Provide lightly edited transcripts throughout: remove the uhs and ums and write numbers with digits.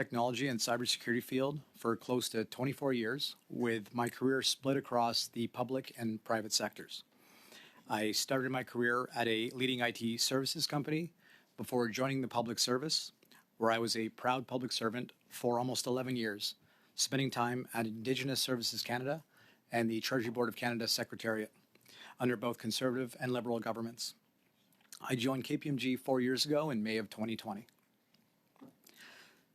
technology and cybersecurity field for close to 24 years, with my career split across the public and private sectors. I started my career at a leading IT services company before joining the public service, where I was a proud public servant for almost 11 years, spending time at Indigenous Services Canada and the Treasury Board of Canada Secretariat under both Conservative and Liberal governments. I joined KPMG 4 years ago in May of 2020.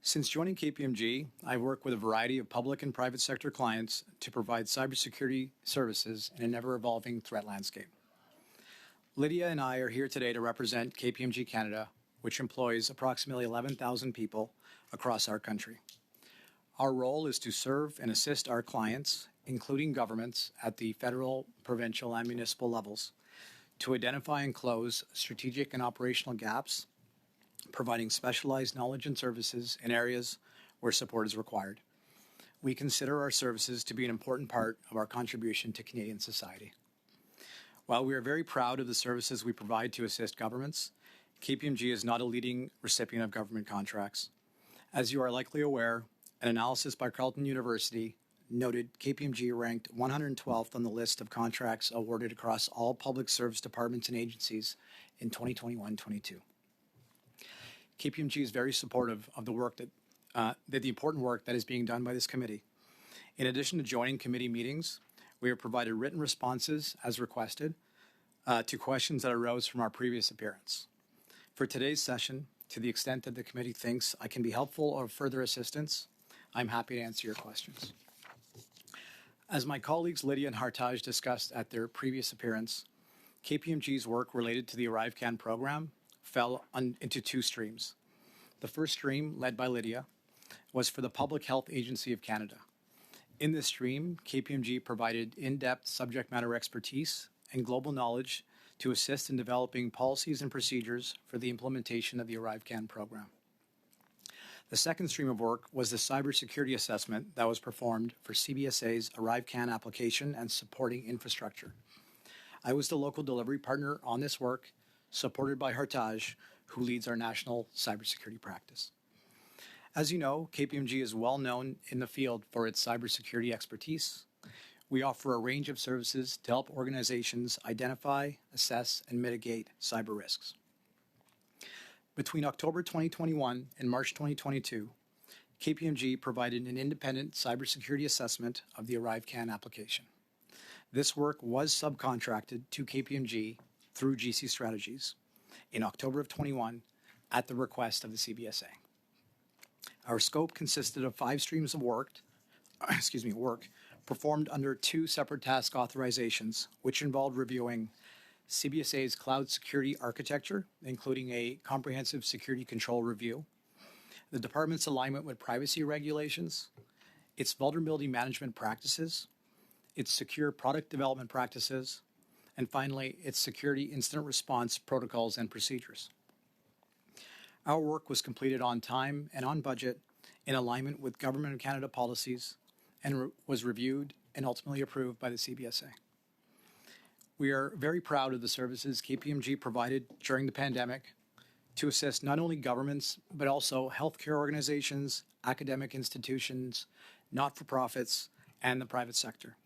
Since joining KPMG, I've worked with a variety of public and private sector clients to provide cybersecurity services in an ever-evolving threat landscape. Lydia and I are here today to represent KPMG Canada, which employs approximately 11,000 people across our country. Our role is to serve and assist our clients, including governments at the federal, provincial, and municipal levels, to identify and close strategic and operational gaps, providing specialized knowledge and services in areas where support is required. We consider our services to be an important part of our contribution to Canadian society. While we are very proud of the services we provide to assist governments, KPMG is not a leading recipient of government contracts. As you are likely aware, an analysis by Carleton University noted KPMG ranked 112th on the list of contracts awarded across all public service departments and agencies in 2021-22. KPMG is very supportive of the work the important work that is being done by this committee. In addition to joining committee meetings, we have provided written responses as requested to questions that arose from our previous appearance. For today's session, to the extent that the committee thinks I can be helpful or of further assistance, I'm happy to answer your questions. As my colleagues Lydia and Hartaj discussed at their previous appearance, KPMG's work related to the ArriveCAN program fell into two streams. The first stream, led by Lydia, was for the Public Health Agency of Canada. In this stream, KPMG provided in-depth subject matter expertise and global knowledge to assist in developing policies and procedures for the implementation of the ArriveCAN program. The second stream of work was the cybersecurity assessment that was performed for CBSA's ArriveCAN application and supporting infrastructure. I was the local delivery partner on this work, supported by Hartaj, who leads our national cybersecurity practice. As you know, KPMG is well known in the field for its cybersecurity expertise. We offer a range of services to help organizations identify, assess, and mitigate cyber risks. Between October 2021 and March 2022, KPMG provided an independent cybersecurity assessment of the ArriveCAN application. This work was subcontracted to KPMG through GC Strategies in October of 21 at the request of the CBSA. Our scope consisted of 5 streams of work performed under 2 separate task authorizations, which involved reviewing CBSA's cloud security architecture, including a comprehensive security control review, the department's alignment with privacy regulations, its vulnerability management practices, its secure product development practices, and finally, its security incident response protocols and procedures. Our work was completed on time and on budget in alignment with Government of Canada policies and was reviewed and ultimately approved by the CBSA. We are very proud of the services KPMG provided during the pandemic to assist not only governments, but also healthcare organizations, academic institutions, not-for-profits, and the private sector.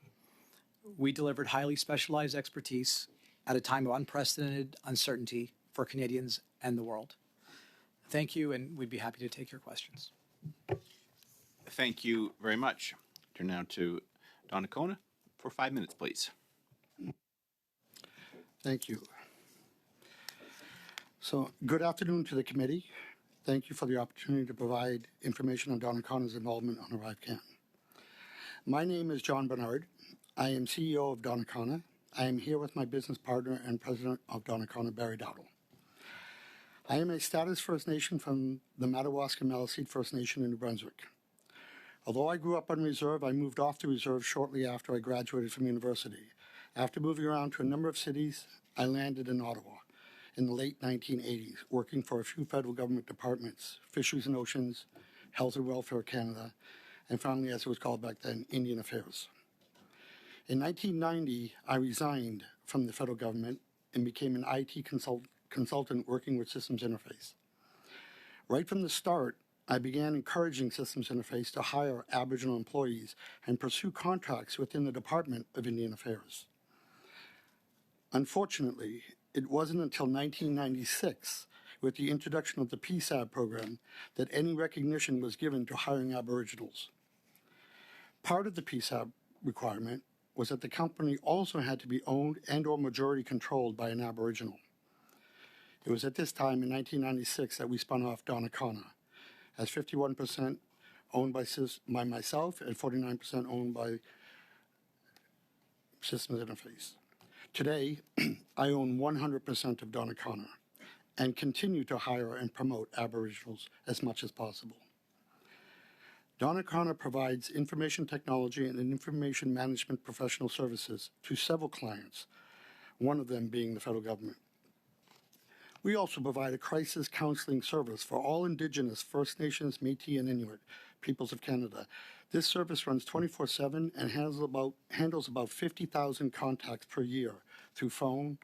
We delivered highly specialized expertise at a time of unprecedented uncertainty for Canadians and the world. Thank you, and we'd be happy to take your questions. Thank you very much. Turn now to Donna Kona for 5 minutes, please. Thank you. So, good afternoon to the committee. Thank you for the opportunity to provide information on Donnacona's involvement on ArriveCAN. My name is John Bernard. I am CEO of Donnacona. I am here with my business partner and president of Donnacona, Barry Dowdle. I am a Status First Nation from the Madawaska Maliseet First Nation in New Brunswick. Although I grew up on reserve, I moved off the reserve shortly after I graduated from university. After moving around to a number of cities, I landed in Ottawa in the late 1980s, working for a few federal government departments, Fisheries and Oceans, Health and Welfare Canada, and finally, as it was called back then, Indian Affairs. In 1990, I resigned from the federal government and became an IT consultant working with systems interface. Right from the start, I began encouraging Systems Interface to hire Aboriginal employees and pursue contracts within the Department of Indian Affairs. Unfortunately, it wasn't until 1996, with the introduction of the PSAB program, that any recognition was given to hiring Aboriginals. Part of the PSAB requirement was that the company also had to be owned and/or majority controlled by an Aboriginal. It was at this time in 1996 that we spun off Donnacona, as 51% owned by myself and 49% owned by Systems Interface. Today, I own 100% of Donnacona and continue to hire and promote Aboriginals as much as possible. Donnacona provides information technology and information management professional services to several clients, one of them being the federal government. We also provide a crisis counseling service for all Indigenous, First Nations, Métis, and Inuit peoples of Canada. This service runs 24/7 and handles about 50,000 contacts per year through phone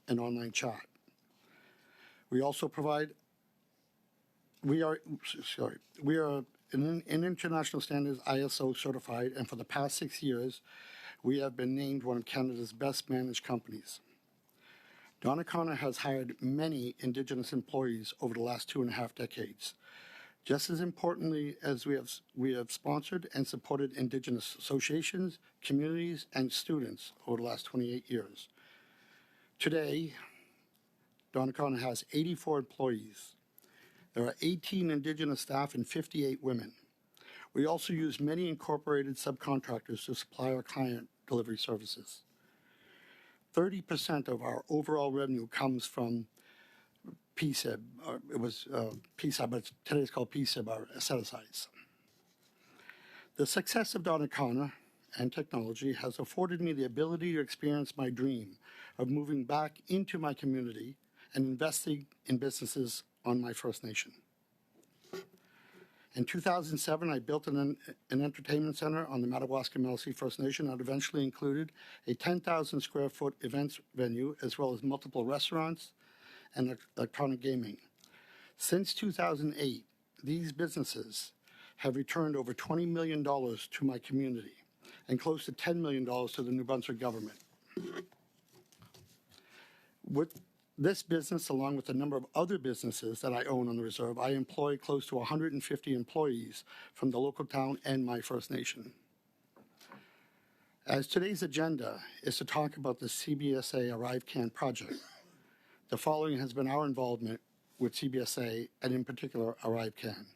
and online chat. We also provide, we are in international standards ISO certified, and for the past 6 years, we have been named one of Canada's best managed companies. Donnacona has hired many Indigenous employees over the last 2.5 decades. Just as importantly as we have sponsored and supported Indigenous associations, communities, and students over the last 28 years. Today, Donnacona has 84 employees. There are 18 Indigenous staff and 58 women. We also use many incorporated subcontractors to supply our client delivery services. 30% of our overall revenue comes from PSIB. It was PSIB, but today it's called PSIB, our set-asides. The success of Donnacona and technology has afforded me the ability to experience my dream of moving back into my community and investing in businesses on my First Nation. In 2007, I built an entertainment center on the Madawaska Maliseet First Nation that eventually included a 10,000 square foot events venue, as well as multiple restaurants and electronic gaming. Since 2008, these businesses have returned over $20 million to my community and close to $10 million to the New Brunswick government. With this business, along with a number of other businesses that I own on the reserve, I employ close to 150 employees from the local town and my First Nation. As today's agenda is to talk about the CBSA ArriveCAN project, the following has been our involvement with CBSA and in particular ArriveCAN.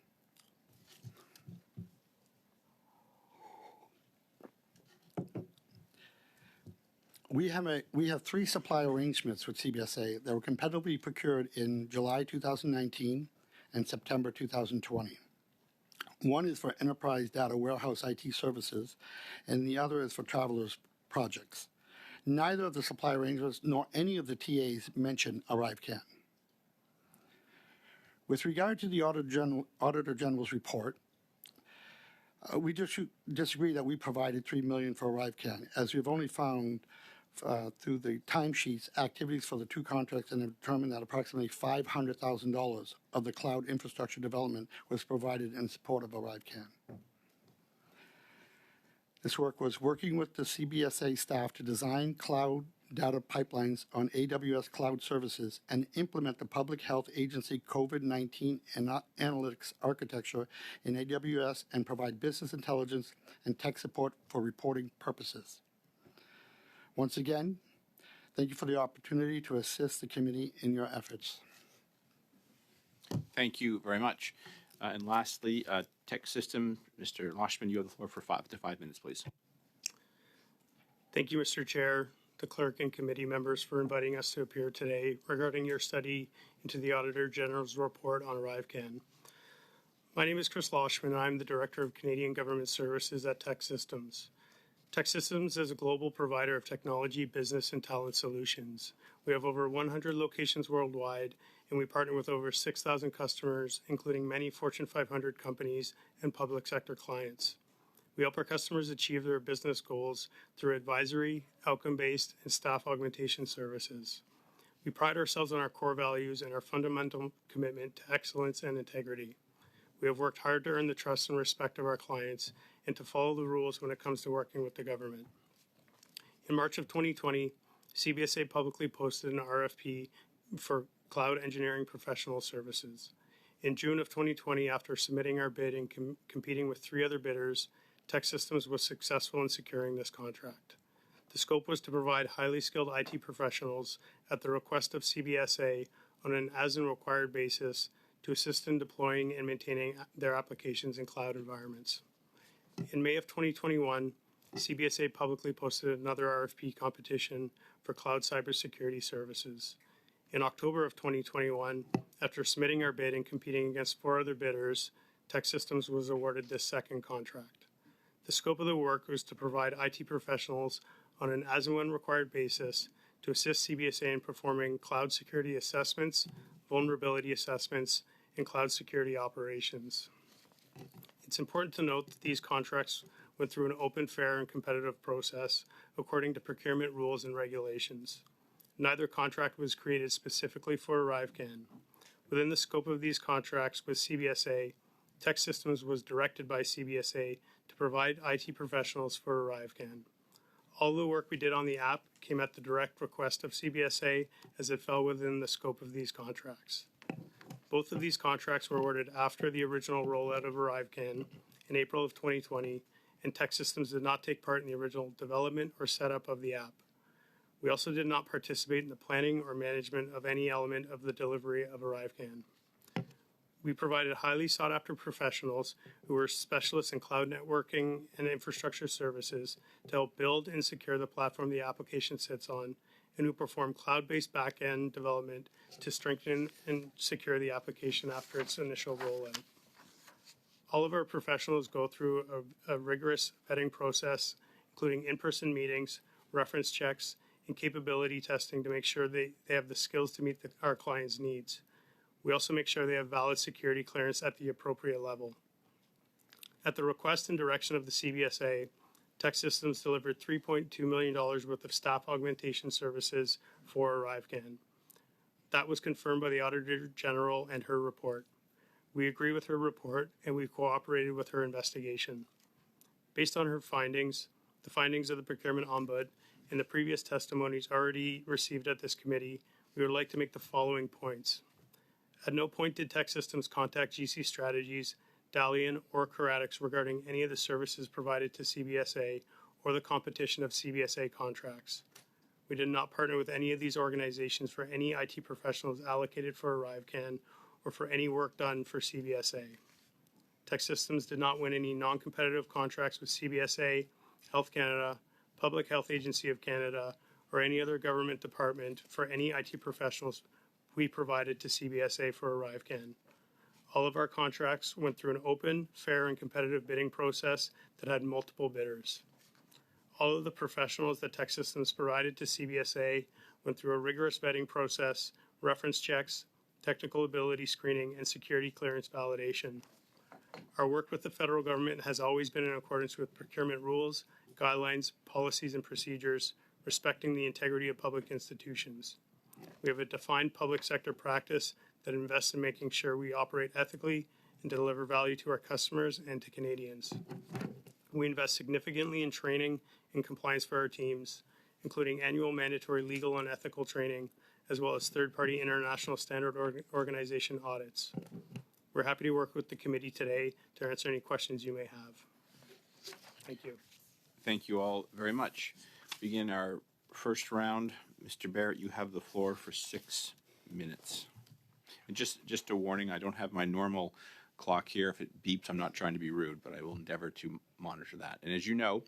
We have 3 supply arrangements with CBSA that were competitively procured in July 2019 and September 2020. One is for enterprise data warehouse IT services, and the other is for travelers projects. Neither of the supply arrangements nor any of the TAs mention ArriveCAN. With regard to the Auditor General's report, we disagree that we provided $3 million for ArriveCAN, as we've only found through the timesheets activities for the 2 contracts and have determined that approximately $500,000 of the cloud infrastructure development was provided in support of ArriveCAN. This work was working with the CBSA staff to design cloud data pipelines on AWS cloud services and implement the Public Health Agency COVID-19 analytics architecture in AWS and provide business intelligence and tech support for reporting purposes. Once again, thank you for the opportunity to assist the committee in your efforts. Thank you very much. And lastly, Tech System, Mr. Loshman, you have the floor for 5 minutes, please. Thank you, Mr. Chair, the clerk, and committee members for inviting us to appear today regarding your study into the Auditor General's report on ArriveCAN. My name is Chris Loshman, and I'm the Director of Canadian Government Services at Tech Systems. Tech Systems is a global provider of technology, business, and talent solutions. We have over 100 locations worldwide, and we partner with over 6,000 customers, including many Fortune 500 companies and public sector clients. We help our customers achieve their business goals through advisory, outcome-based, and staff augmentation services. We pride ourselves on our core values and our fundamental commitment to excellence and integrity. We have worked hard to earn the trust and respect of our clients and to follow the rules when it comes to working with the government. In March of 2020, CBSA publicly posted an RFP for cloud engineering professional services. In June of 2020, after submitting our bid and competing with 3 other bidders, Tech Systems was successful in securing this contract. The scope was to provide highly skilled IT professionals at the request of CBSA on an as-and-required basis to assist in deploying and maintaining their applications in cloud environments. In May of 2021, CBSA publicly posted another RFP competition for cloud cybersecurity services. In October of 2021, after submitting our bid and competing against 4 other bidders, Tech Systems was awarded this second contract. The scope of the work was to provide IT professionals on an as-and-when required basis to assist CBSA in performing cloud security assessments, vulnerability assessments, and cloud security operations. It's important to note that these contracts went through an open, fair, and competitive process according to procurement rules and regulations. Neither contract was created specifically for ArriveCan. Within the scope of these contracts with CBSA, Tech Systems was directed by CBSA to provide IT professionals for ArriveCan. All the work we did on the app came at the direct request of CBSA as it fell within the scope of these contracts. Both of these contracts were awarded after the original rollout of ArriveCan in April of 2020, and Tech Systems did not take part in the original development or setup of the app. We also did not participate in the planning or management of any element of the delivery of ArriveCan. We provided highly sought-after professionals who were specialists in cloud networking and infrastructure services to help build and secure the platform the application sits on, and who perform cloud-based back-end development to strengthen and secure the application after its initial rollout. All of our professionals go through a rigorous vetting process, including in-person meetings, reference checks, and capability testing to make sure they have the skills to meet our clients' needs. We also make sure they have valid security clearance at the appropriate level. At the request and direction of the CBSA, Tech Systems delivered $3.2 million worth of staff augmentation services for ArriveCan. That was confirmed by the Auditor General and her report. We agree with her report, and we cooperated with her investigation. Based on her findings, the findings of the Procurement Ombud, and the previous testimonies already received at this committee, we would like to make the following points. At no point did Tech Systems contact GC Strategies, Dalian, or Caratix regarding any of the services provided to CBSA or the competition of CBSA contracts. We did not partner with any of these organizations for any IT professionals allocated for ArriveCan or for any work done for CBSA. Tech Systems did not win any non-competitive contracts with CBSA, Health Canada, Public Health Agency of Canada, or any other government department for any IT professionals we provided to CBSA for ArriveCan. All of our contracts went through an open, fair, and competitive bidding process that had multiple bidders. All of the professionals that Tech Systems provided to CBSA went through a rigorous vetting process, reference checks, technical ability screening, and security clearance validation. Our work with the federal government has always been in accordance with procurement rules, guidelines, policies, and procedures, respecting the integrity of public institutions. We have a defined public sector practice that invests in making sure we operate ethically and deliver value to our customers and to Canadians. We invest significantly in training and compliance for our teams, including annual mandatory legal and ethical training, as well as third-party international standard organization audits. We're happy to work with the committee today to answer any questions you may have. Thank you. Thank you all very much. Begin our first round. Mr. Barrett, you have the floor for 6 minutes. And just a warning, I don't have my normal clock here. If it beeps, I'm not trying to be rude, but I will endeavor to monitor that. And as you know,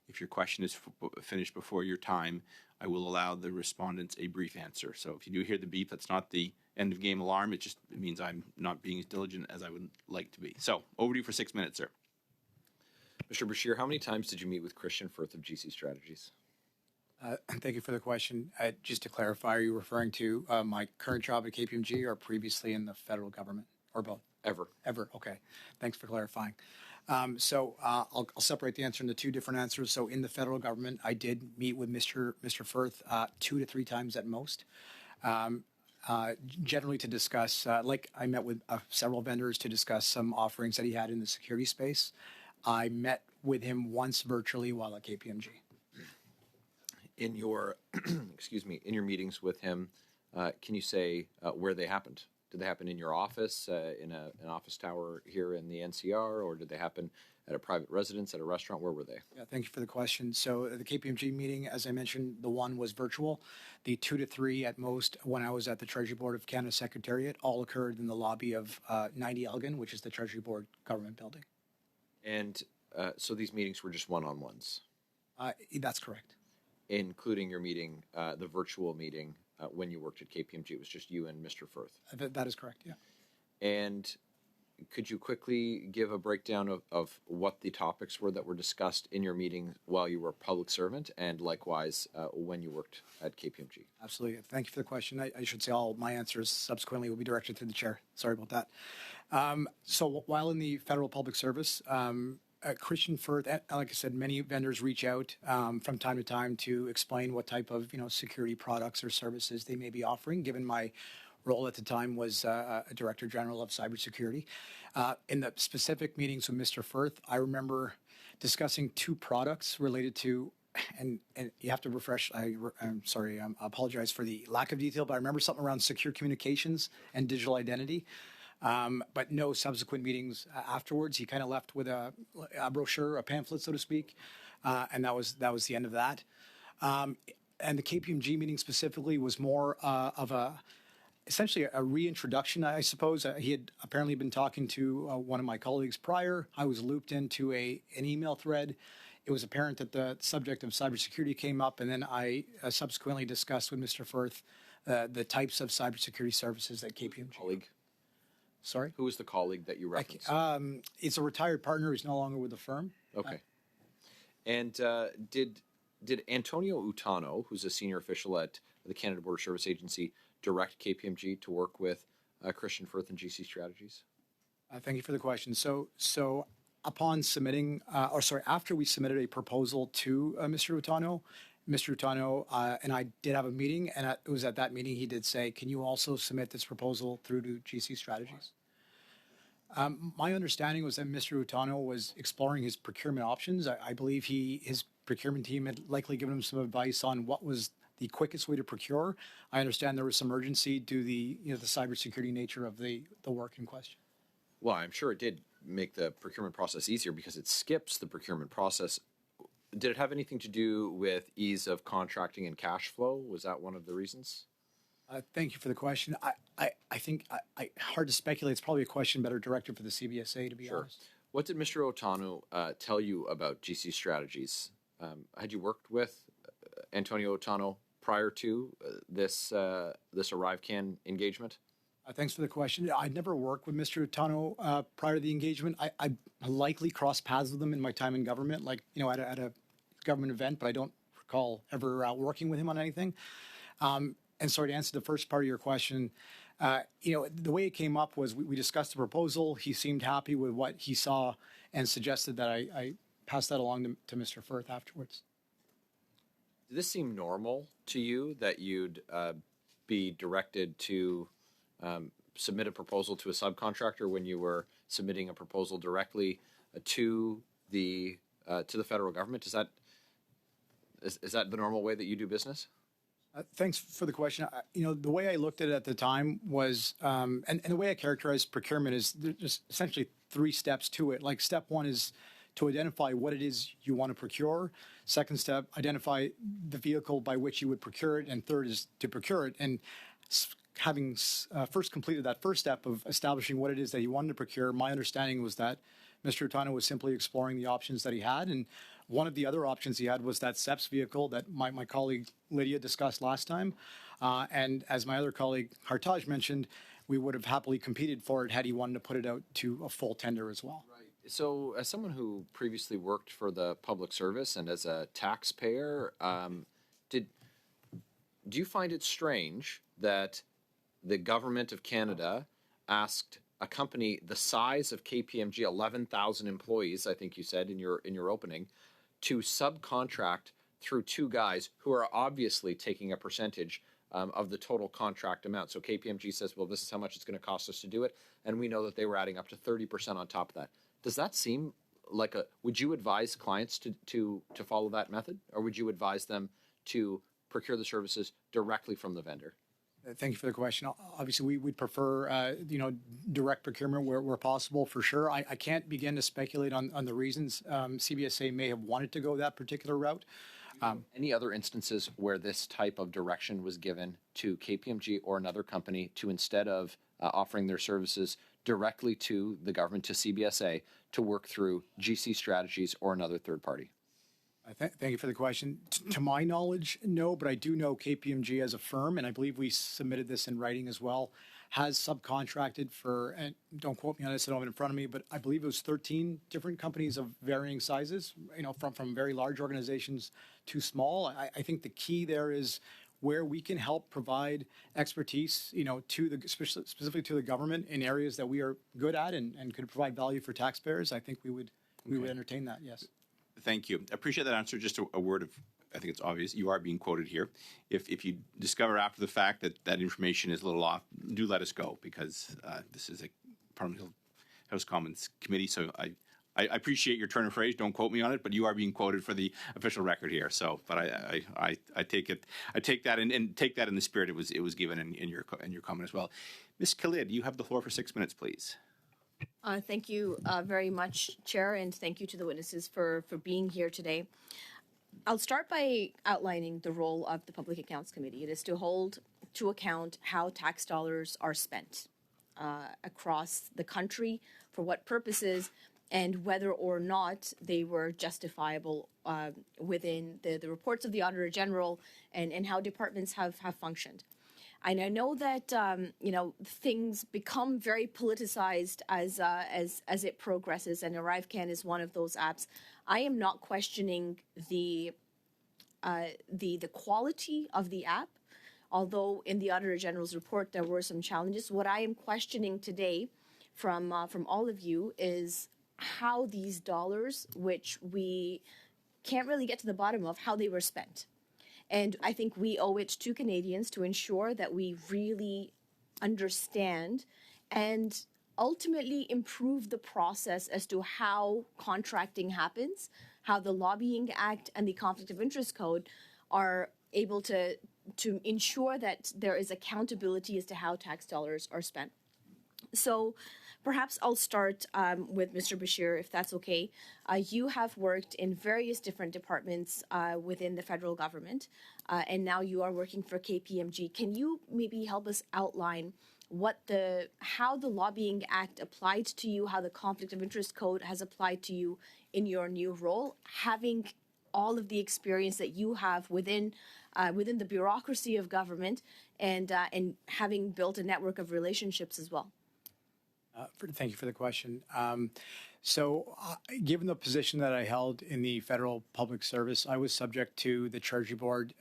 if your question is finished before your time, I will allow the respondents a brief answer. So if you do hear the beep, that's not the end of game alarm. It means I'm not being as diligent as I would like to be. So over to you for 6 minutes, sir. Mr. Bashir, how many times did you meet with Christian Firth of GC Strategies? Thank you for the question. Just to clarify, are you referring to my current job at KPMG or previously in the federal government, or both? Ever. Okay. Thanks for clarifying. I'll separate the answer into 2 different answers. So in the federal government, I did meet with Mr. Firth 2 to 3 times at most. generally to discuss, like I met with several vendors to discuss some offerings that he had in the security space. I met with him once virtually while at KPMG. In your, excuse me, in your meetings with him, can you say where they happened? Did they happen in your office, in an office tower here in the NCR, or did they happen at a private residence, at a restaurant? Where were they? Yeah, thank you for the question. So the KPMG meeting, as I mentioned, the one was virtual. The 2 to 3 at most, when I was at the Treasury Board of Canada Secretariat, all occurred in the lobby of 90 Elgin, which is the Treasury Board government building. And so these meetings were just one-on-ones, That's correct. including your meeting, the virtual meeting when you worked at KPMG. It was just you and Mr. Firth. That is correct, yeah. And could you quickly give a breakdown of what the topics were that were discussed in your meeting while you were a public servant, and likewise when you worked at KPMG? Absolutely. Thank you for the question. I should say all my answers subsequently will be directed to the chair. Sorry about that. So while in the federal public service, Christian Firth, like I said, many vendors reach out from time to time to explain what type of security products or services they may be offering. Given my role at the time was a Director General of Cybersecurity. In the specific meetings with Mr. Firth, I remember discussing 2 products related to, and you have to refresh. I'm sorry, I apologize for the lack of detail, but I remember something around secure communications and digital identity. But no subsequent meetings afterwards. He kind of left with a brochure, a pamphlet, so to speak, and that was the end of that. And the KPMG meeting specifically was more of essentially a reintroduction, I suppose. He had apparently been talking to one of my colleagues prior. I was looped into an email thread. It was apparent that the subject of cybersecurity came up, and then I subsequently discussed with Mr. Firth the types of cybersecurity services that KPMG. Colleague? Sorry? Who was the colleague that you referenced? It's a retired partner who's no longer with the firm. Okay. And did Antonio Utano, who's a senior official at the Canada Border Service Agency, direct KPMG to work with Christian Firth and GC Strategies? Thank you for the question. So upon submitting, after we submitted a proposal to Mr. Utano, and I did have a meeting, and it was at that meeting he did say, "Can you also submit this proposal through to GC Strategies?" My understanding was that Mr. Utano was exploring his procurement options. I believe his procurement team had likely given him some advice on what was the quickest way to procure. I understand there was some urgency due to the cybersecurity nature of the work in question. Well, I'm sure it did make the procurement process easier because it skips the procurement process. Did it have anything to do with ease of contracting and cash flow? Was that one of the reasons? Thank you for the question. I think hard to speculate. It's probably a question better directed for the CBSA, to be honest. What did Mr. Otano tell you about GC Strategies? Had you worked with Antonio Otano prior to this ArriveCan engagement? Thanks for the question. I'd never worked with Mr. Utano prior to the engagement. I likely crossed paths with him in my time in government, like, at a government event, but I don't recall ever working with him on anything. And sorry, to answer the first part of your question, the way it came up was we discussed the proposal. He seemed happy with what he saw and suggested that I pass that along to Mr. Firth afterwards. Did this seem normal to you that you'd be directed to submit a proposal to a subcontractor when you were submitting a proposal directly to the federal government? Is that the normal way that you do business? Thanks for the question. The way I looked at it at the time was, and the way I characterized procurement is there's just essentially 3 steps to it. Like, step 1 is to identify what it is you want to procure. Second step, identify the vehicle by which you would procure it. And third is to procure it. And having first completed that first step of establishing what it is that he wanted to procure, my understanding was that Mr. Utano was simply exploring the options that he had. And one of the other options he had was that SEPS vehicle that my colleague Lydia discussed last time. And as my other colleague Hartaj mentioned, we would have happily competed for it had he wanted to put it out to a full tender as well. Right. So as someone who previously worked for the public service and as a taxpayer, do you find it strange that the government of Canada asked a company the size of KPMG, 11,000 employees, I think you said in your opening, to subcontract through 2 guys who are obviously taking a percentage of the total contract amount. So KPMG says, well, this is how much it's going to cost us to do it. And we know that they were adding up to 30% on top of that. Does that seem like would you advise clients to follow that method? Or would you advise them to procure the services directly from the vendor? Thank you for the question. Obviously, we'd prefer, direct procurement where possible, for sure. I can't begin to speculate on the reasons CBSA may have wanted to go that particular route. Any other instances where this type of direction was given to KPMG or another company to, instead of offering their services directly to the government, to CBSA, to work through GC Strategies or another third party? Thank you for the question. To my knowledge, no, but I do know KPMG as a firm, and I believe we submitted this in writing as well, has subcontracted for, and don't quote me on this, I don't have it in front of me, but I believe it was 13 different companies of varying sizes, from very large organizations to small. I think the key there is where we can help provide expertise, specifically to the government in areas that we are good at and could provide value for taxpayers. I think we would entertain that, yes. Thank you. I appreciate that answer. Just a word of, I think it's obvious, you are being quoted here. If you discover after the fact that information is a little off, do let us go, because this is a Parliament House Commons committee. So I appreciate your turn of phrase. Don't quote me on it, but you are being quoted for the official record here. So, but I take it. I take that and take that in the spirit it was given in your comment as well. Ms. Khalid, you have the floor for 6 minutes, please. Thank you very much, Chair, and thank you to the witnesses for being here today. I'll start by outlining the role of the Public Accounts Committee. It is to hold to account how tax dollars are spent across the country, for what purposes, and whether or not they were justifiable within the reports of the Auditor General and how departments have functioned. And I know that things become very politicized as it progresses, and ArriveCan is one of those apps. I am not questioning the quality of the app, although in the Auditor General's report there were some challenges. What I am questioning today from all of you is how these dollars, which we can't really get to the bottom of, how they were spent. And I think we owe it to Canadians to ensure that we really understand and ultimately improve the process as to how contracting happens, how the Lobbying Act and the Conflict of Interest Code are able to ensure that there is accountability as to how tax dollars are spent. So perhaps I'll start with Mr. Bashir, if that's okay. You have worked in various different departments within the federal government, and now you are working for KPMG. Can you maybe help us outline how the Lobbying Act applied to you, how the Conflict of Interest Code has applied to you in your new role, having all of the experience that you have within the bureaucracy of government, and having built a network of relationships as well? Thank you for the question. Given the position that I held in the federal public service, I was subject to the Treasury Board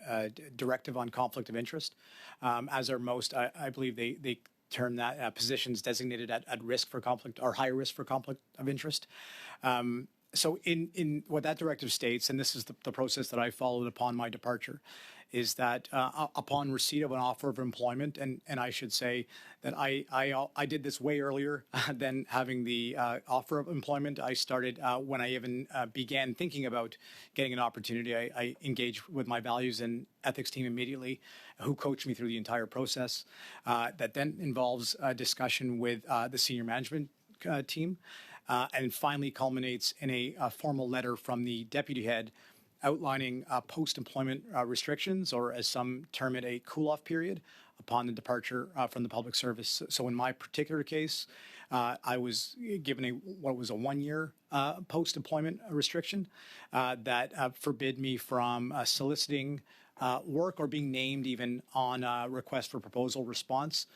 directive on conflict of interest, as are most, I believe they term that positions designated at risk for conflict or high risk for conflict of interest. So in what that directive states, and this is the process that I followed upon my departure, is that upon receipt of an offer of employment, and I should say that I did this way earlier than having the offer of employment. I started when I even began thinking about getting an opportunity. I engaged with my values and ethics team immediately, who coached me through the entire process. That then involves a discussion with the senior management team, and finally culminates in a formal letter from the deputy head outlining post-employment restrictions, or as some term it, a cool-off period upon the departure from the public service. So in my particular case, I was given what was a 1-year post-employment restriction that forbid me from soliciting work or being named even on a request for proposal response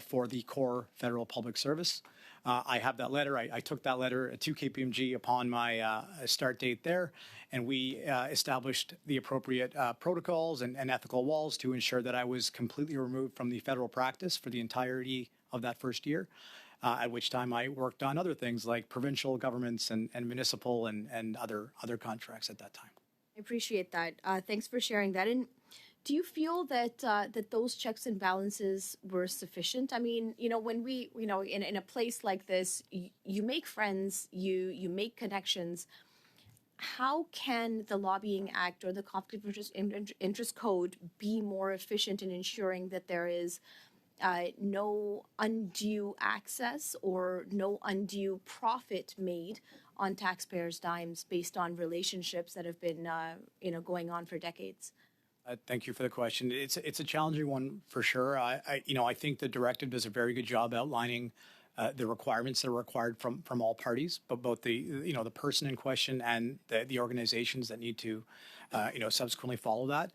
for the core federal public service. I have that letter. I took that letter to KPMG upon my start date there, and we established the appropriate protocols and ethical walls to ensure that I was completely removed from the federal practice for the entirety of that first year, at which time I worked on other things like provincial governments and municipal and other contracts at that time. I appreciate that. Thanks for sharing that. And Do you feel that that those checks and balances were sufficient? I mean, when we, in a place like this, you make friends, you make connections. How can the Lobbying Act or the Conflict of Interest Code be more efficient in ensuring that there is no undue access or no undue profit made on taxpayers' dimes based on relationships that have been, going on for decades? Thank you for the question. It's a challenging one for sure. I think the directive does a very good job outlining the requirements that are required from all parties, but both the person in question and the organizations that need to subsequently follow that.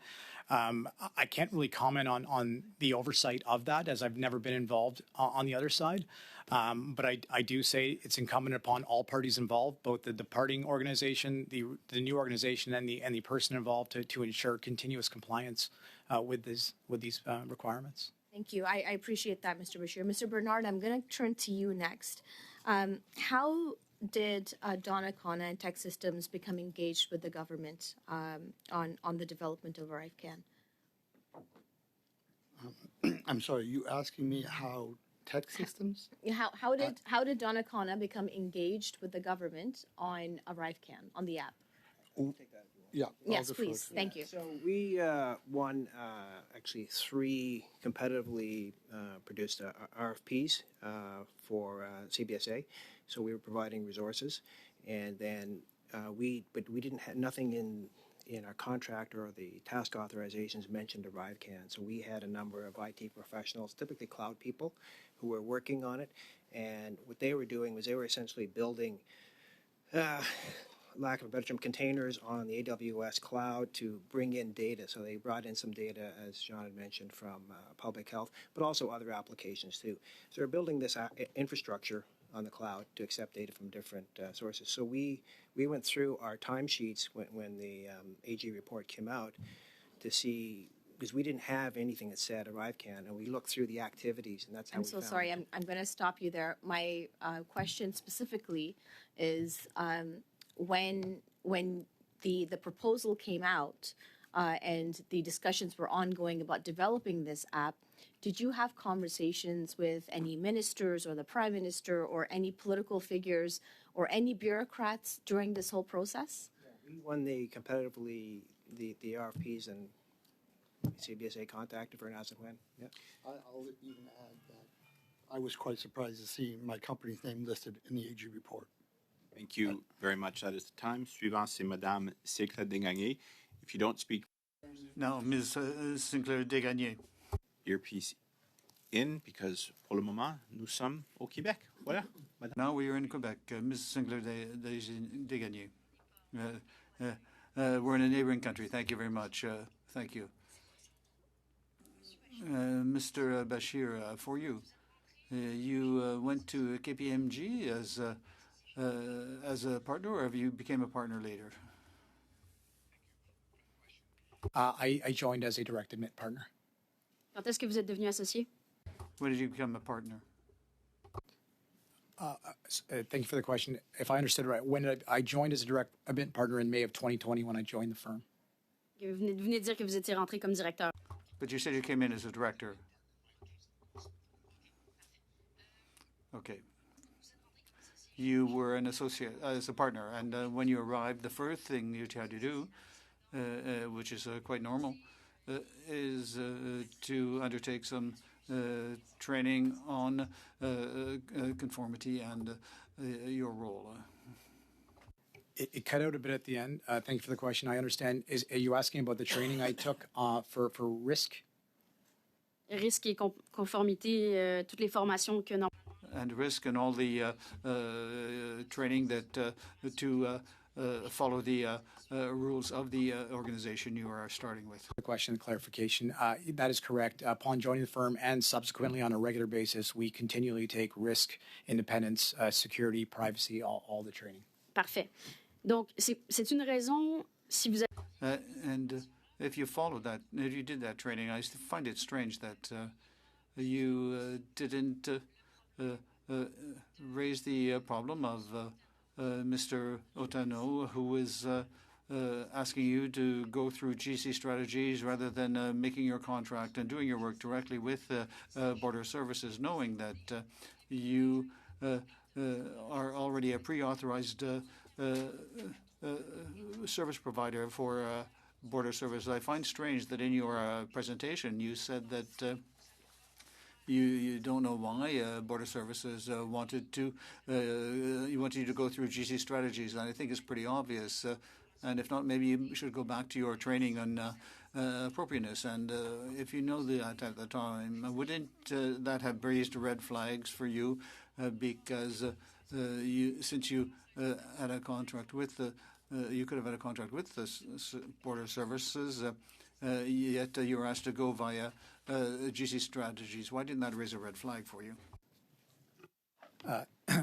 I can't really comment on the oversight of that, as I've never been involved on the other side. But I do say it's incumbent upon all parties involved, both the departing organization, the new organization, and the person involved to ensure continuous compliance with these requirements. Thank you. I appreciate that, Mr. Bashir. Mr. Bernard, I'm going to turn to you next. How did Donnacona and Tech Systems become engaged with the government on the development of ArriveCAN? I'm sorry, you asking me how Tech Systems? How did Donnacona become engaged with the government on ArriveCAN, on the app? Yeah. Yes, please. Thank you. So we won actually 3 competitively produced RFPs for CBSA. So we were providing resources, and then we didn't have nothing in our contract or the task authorizations mentioned ArriveCAN. So we had a number of IT professionals, typically cloud people, who were working on it, and what they were doing was they were essentially building. Lack of a better term, containers on the AWS cloud to bring in data. So they brought in some data, as John had mentioned, from public health, but also other applications too. So they're building this infrastructure on the cloud to accept data from different sources. So we went through our timesheets when the AG report came out to see, because we didn't have anything that said ArriveCAN, and we looked through the activities, and that's how I'm we so found sorry. it. I'm going to stop you there. My question specifically is when the proposal came out and the discussions were ongoing about developing this app, did you have conversations with any ministers or the Prime Minister or any political figures or any bureaucrats during this whole process? We won the competitively the RFPs, and CBSA contacted for an asked when. Yeah. I'll even add that I was quite surprised to see my company's name listed in the AG report. Thank you very much. That is the time. Suivant, c'est Madame Sinclair Desgagnés. If you don't speak, No, Ms. Sinclair Desgagnés. earpiece in, because pour le moment, nous sommes au Québec. Voilà. Madame. Now we are in Quebec. Ms. Sinclair Desgagnés. We're in a neighboring country. Thank you very much. Thank you. Mr. Bashir, for you, you went to KPMG as a partner, or have you became a partner later? I joined as a direct admit partner. Quand est-ce que vous êtes devenu associé? When did you become a partner? Thank you for the question. If I understood right, when did I joined as a direct admit partner in May of 2020 when I joined the firm. Vous venez de dire que vous étiez rentré comme directeur. But you said you came in as a director. Okay. You were an associate, as a partner, and when you arrived, the first thing you had to do, which is quite normal, is to undertake some training on conformity and your role. It cut out a bit at the end. Thank you for the question. I understand. Are you asking about the training I took for risk? Risque et conformité, toutes les formations que non. And risk and all the training that to follow the rules of the organization you are starting with. The question and clarification. That is correct. Upon joining the firm and subsequently on a regular basis, we continually take risk, independence, security, privacy, all the training. Parfait. Donc, c'est une raison, si vous avez... And if you follow that, if you did that training, I find it strange that you didn't raise the problem of Mr. Otano, who is asking you to go through GC strategies rather than making your contract and doing your work directly with Border Services, knowing that you are already a pre-authorized service provider for Border Services. I find strange that in your presentation you said that you don't know why Border Services wanted you to go through GC strategies, and I think it's pretty obvious. And if not, maybe you should go back to your training on appropriateness. And if you know that at the time, wouldn't that have raised red flags for you? Because since you had a contract with you could have had a contract with the Border Services, yet you were asked to go via GC strategies. Why didn't that raise a red flag for you?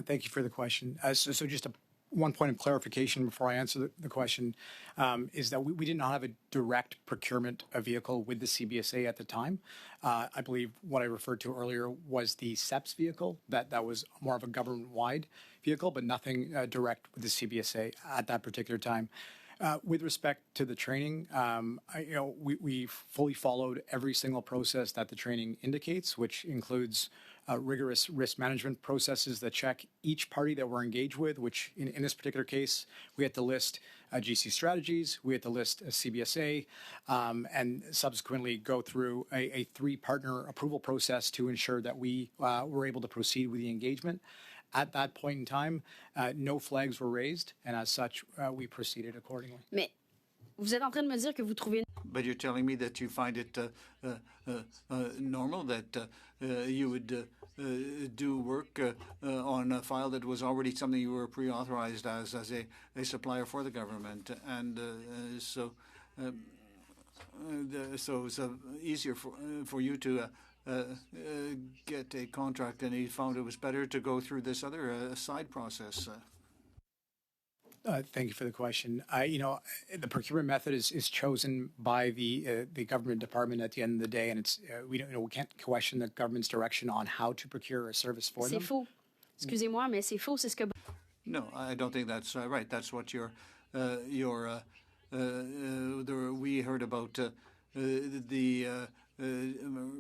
Thank you for the question. So just one point of clarification before I answer the question is that we did not have a direct procurement of vehicle with the CBSA at the time. I believe what I referred to earlier was the CEPS vehicle. That was more of a government-wide vehicle, but nothing direct with the CBSA at that particular time. With respect to the training, we fully followed every single process that the training indicates, which includes rigorous risk management processes that check each party that we're engaged with, which in this particular case, we had to list GC strategies, we had to list a CBSA, and subsequently go through a three-partner approval process to ensure that we were able to proceed with the engagement. At that point in time, no flags were raised, and as such, we proceeded accordingly. Mais vous êtes en train de me dire que vous trouvez. But you're telling me that you find it normal that you would do work on a file that was already something you were pre-authorized as a supplier for the government, and so it's easier for you to get a contract, and he found it was better to go through this other side process. Thank you for the question. The procurement method is chosen by the government department at the end of the day, and it's we can't question the government's direction on how to procure a service for them. C'est faux. Excusez-moi, mais c'est faux. C'est ce que. No, I don't think that's right. That's what we heard about the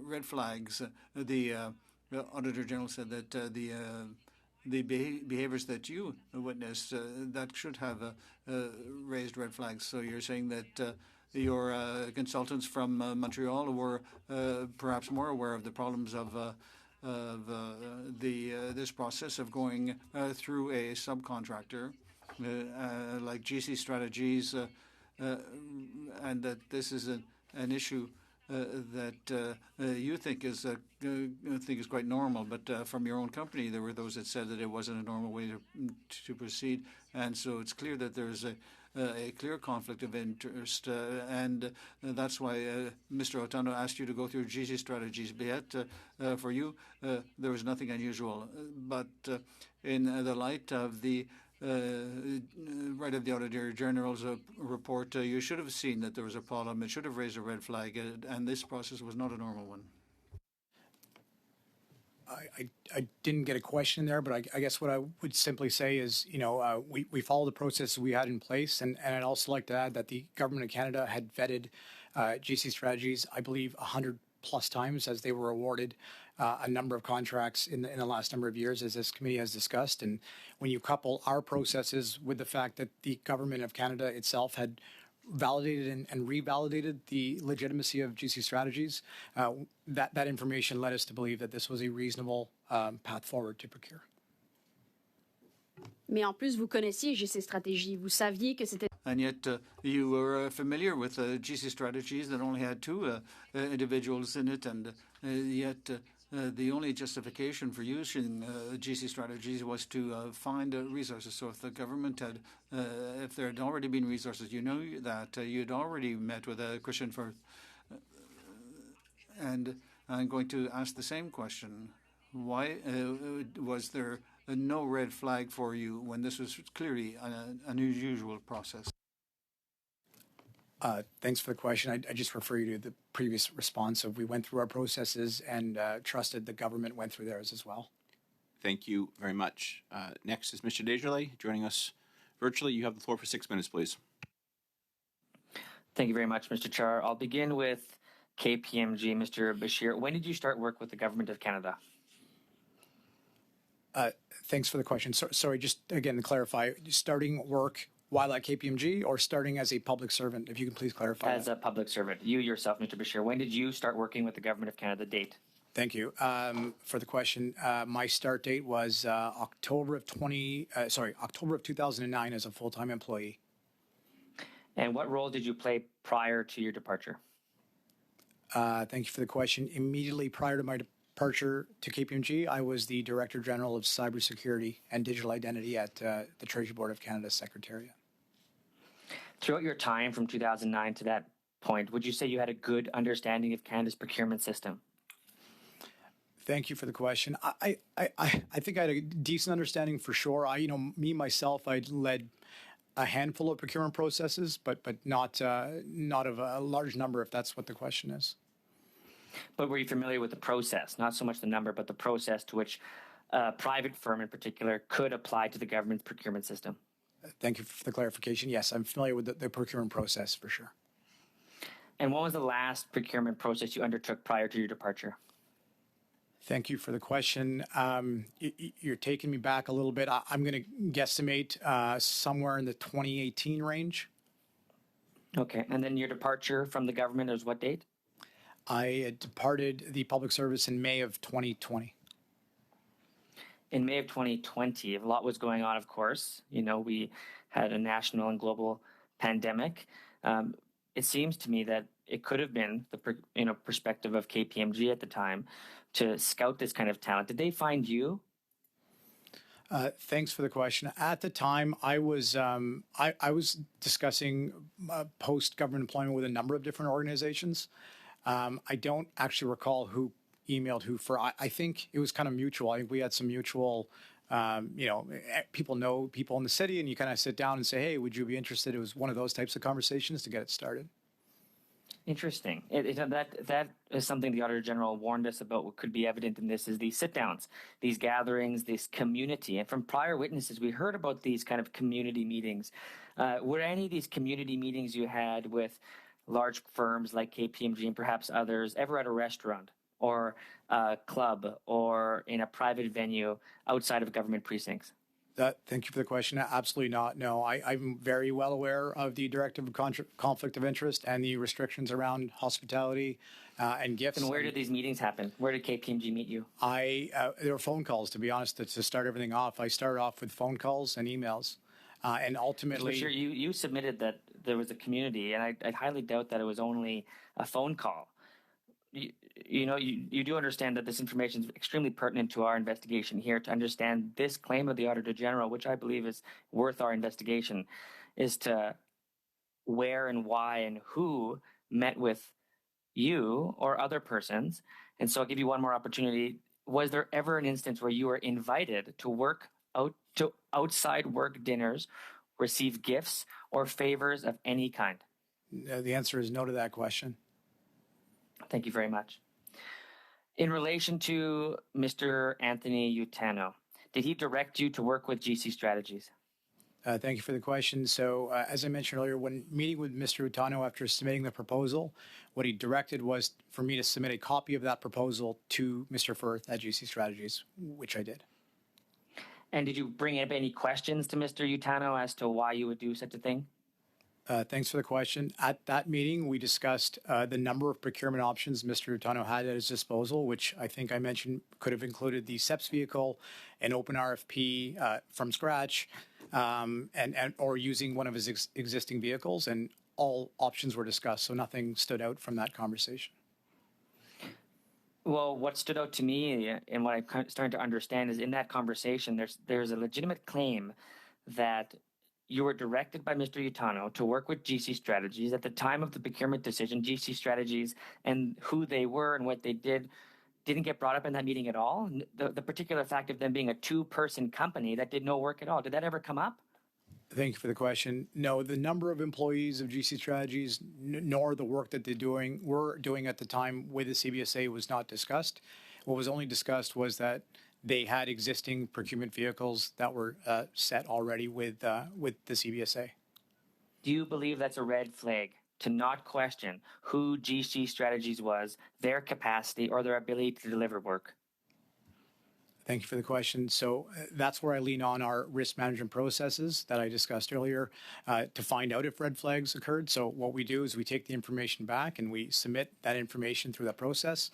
red flags. The Auditor General said that the behaviors that you witnessed that should have raised red flags. So you're saying that your consultants from Montreal were perhaps more aware of the problems of this process of going through a subcontractor like GC strategies, and that this is an issue that you think is quite normal, but from your own company, there were those that said that it wasn't a normal way to proceed, and so it's clear that there's a clear conflict of interest, and that's why Mr. Otano asked you to go through GC strategies. But yet, for you, there was nothing unusual. But in the light of the right of the Auditor General's report, you should have seen that there was a problem. It should have raised a red flag, and this process was not a normal one. I didn't get a question there, but I guess what I would simply say is, we follow the process we had in place, and I'd also like to add that the Government of Canada had vetted GC strategies, I believe, 100+ times as they were awarded a number of contracts in the last number of years, as this committee has discussed. And when you couple our processes with the fact that the Government of Canada itself had validated and revalidated the legitimacy of GC strategies, that information led us to believe that this was a reasonable path forward to procure. Mais en plus, vous connaissiez GC stratégies. Vous saviez que c'était. And yet you were familiar with GC strategies that only had two individuals in it, and yet the only justification for using GC strategies was to find resources. So if the government had, if there had already been resources, that you'd already met with Christian Firth. And I'm going to ask the same question. Why was there no red flag for you when this was clearly an unusual process? Thanks for the question. I just refer you to the previous response of we went through our processes and trusted the government went through theirs as well. Thank you very much. Next is Mr. Desjardins joining us virtually. You have the floor for 6 minutes, please. Thank you very much, Mr. Chair. I'll begin with KPMG, Mr. Bashir. When did you start work with the Government of Canada? Thanks for the question. Sorry, just again to clarify, starting work while at KPMG or starting as a public servant, if you can please clarify. As a public servant. You yourself, Mr. Bashir, when did you start working with the Government of Canada? Date? Thank you for the question. My start date was October of 2009 as a full-time employee. And what role did you play prior to your departure? Thank you for the question. Immediately prior to my departure to KPMG, I was the Director General of Cybersecurity and Digital Identity at the Treasury Board of Canada's Secretariat. Throughout your time from 2009 to that point, would you say you had a good understanding of Canada's procurement system? Thank you for the question. I think I had a decent understanding for sure. Myself, I led a handful of procurement processes, but not of a large number, if that's what the question is. But were you familiar with the process, not so much the number, but the process to which a private firm in particular could apply to the government's procurement system? Thank you for the clarification. Yes, I'm familiar with the procurement process for sure. And what was the last procurement process you undertook prior to your departure? Thank you for the question. You're taking me back a little bit. I'm going to guesstimate somewhere in the 2018 range. Okay. And then your departure from the government was what date? I departed the public service in May of 2020. In May of 2020, a lot was going on, of course. We had a national and global pandemic. It seems to me that it could have been the perspective of KPMG at the time to scout this kind of talent. Did they find you? Thanks for the question. At the time, I was discussing post-government employment with a number of different organizations. I don't actually recall who emailed who for. I think it was kind of mutual. I think we had some mutual. People know people in the city, and you kind of sit down and say, "Hey, would you be interested?" It was one of those types of conversations to get it started. Interesting. That is something the Auditor General warned us about. What could be evident in this is these sit-downs, these gatherings, this community. And from prior witnesses, we heard about these kind of community meetings. Were any of these community meetings you had with large firms like KPMG and perhaps others ever at a restaurant or a club or in a private venue outside of government precincts? Thank you for the question. Absolutely not. No, I'm very well aware of the Directive of Conflict of Interest and the restrictions around hospitality and gifts. And where did these meetings happen? Where did KPMG meet you? There were phone calls, to be honest, to start everything off. I started off with phone calls and emails. And ultimately... Sure, you submitted that there was a community, and I highly doubt that it was only a phone call. You do understand that this information is extremely pertinent to our investigation here. To understand this claim of the Auditor General, which I believe is worth our investigation, is to where and why and who met with you or other persons. And so I'll give you one more opportunity. Was there ever an instance where you were invited to outside work dinners, receive gifts or favors of any kind? The answer is no to that question. Thank you very much. In relation to Mr. Anthony Utano, did he direct you to work with GC Strategies? Thank you for the question. So, as I mentioned earlier, when meeting with Mr. Utano after submitting the proposal, what he directed was for me to submit a copy of that proposal to Mr. Firth at GC Strategies, which I did. And did you bring up any questions to Mr. Utano as to why you would do such a thing? Thanks for the question. At that meeting, we discussed the number of procurement options Mr. Utano had at his disposal, which I think I mentioned could have included the SEPS vehicle, an open RFP from scratch, or using one of his existing vehicles, and all options were discussed, so nothing stood out from that conversation. Well, what stood out to me and what I'm starting to understand is in that conversation, there's a legitimate claim that you were directed by Mr. Utano to work with GC Strategies. At the time of the procurement decision, GC Strategies and who they were and what they did didn't get brought up in that meeting at all. The particular fact of them being a two-person company that did no work at all, did that ever come up? Thank you for the question. No, the number of employees of GC Strategies, nor the work that were doing at the time with the CBSA was not discussed. What was only discussed was that they had existing procurement vehicles that were set already with the CBSA. Do you believe that's a red flag to not question who GC Strategies was, their capacity, or their ability to deliver work? Thank you for the question. So that's where I lean on our risk management processes that I discussed earlier to find out if red flags occurred. So what we do is we take the information back and we submit that information through that process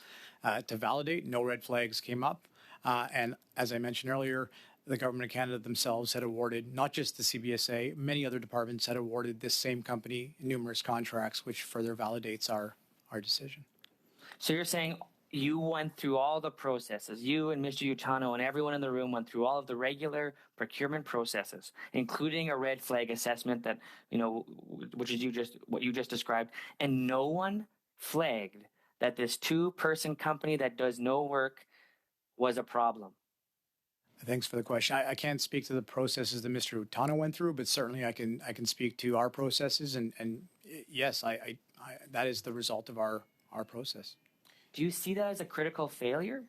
to validate no red flags came up. And as I mentioned earlier, the Government of Canada themselves had awarded, not just the CBSA, many other departments had awarded this same company numerous contracts, which further validates our decision. So you're saying you went through all the processes. You and Mr. Utano and everyone in the room went through all of the regular procurement processes, including a red flag assessment that, which is what you just described, and no one flagged that this two-person company that does no work was a problem. Thanks for the question. I can't speak to the processes that Mr. Utano went through, but certainly I can speak to our processes, and yes, I that is the result of our process. Do you see that as a critical failure?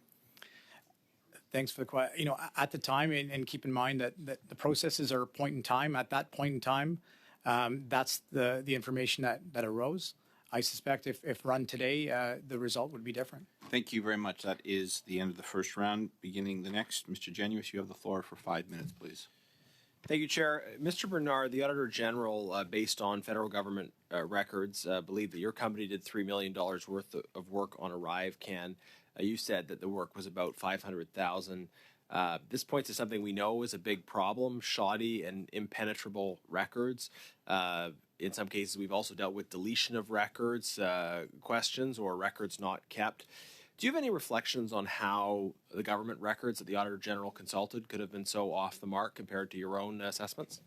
Thanks for the question. At the time, and keep in mind that the processes are a point in time. At that point in time, that's the information that arose. I suspect if run today, the result would be different. Thank you very much. That is the end of the first round. Beginning the next, Mr. Genuis, you have the floor for 5 minutes, please. Thank you, Chair. Mr. Bernard, the Auditor General, based on federal government records, believed that your company did $3 million worth of work on ArriveCan. You said that the work was about $500,000. This points to something we know is a big problem: shoddy and impenetrable records. In some cases, we've also dealt with deletion of records, questions, or records not kept. Do you have any reflections on how the government records that the Auditor General consulted could have been so off the mark compared to your own assessments?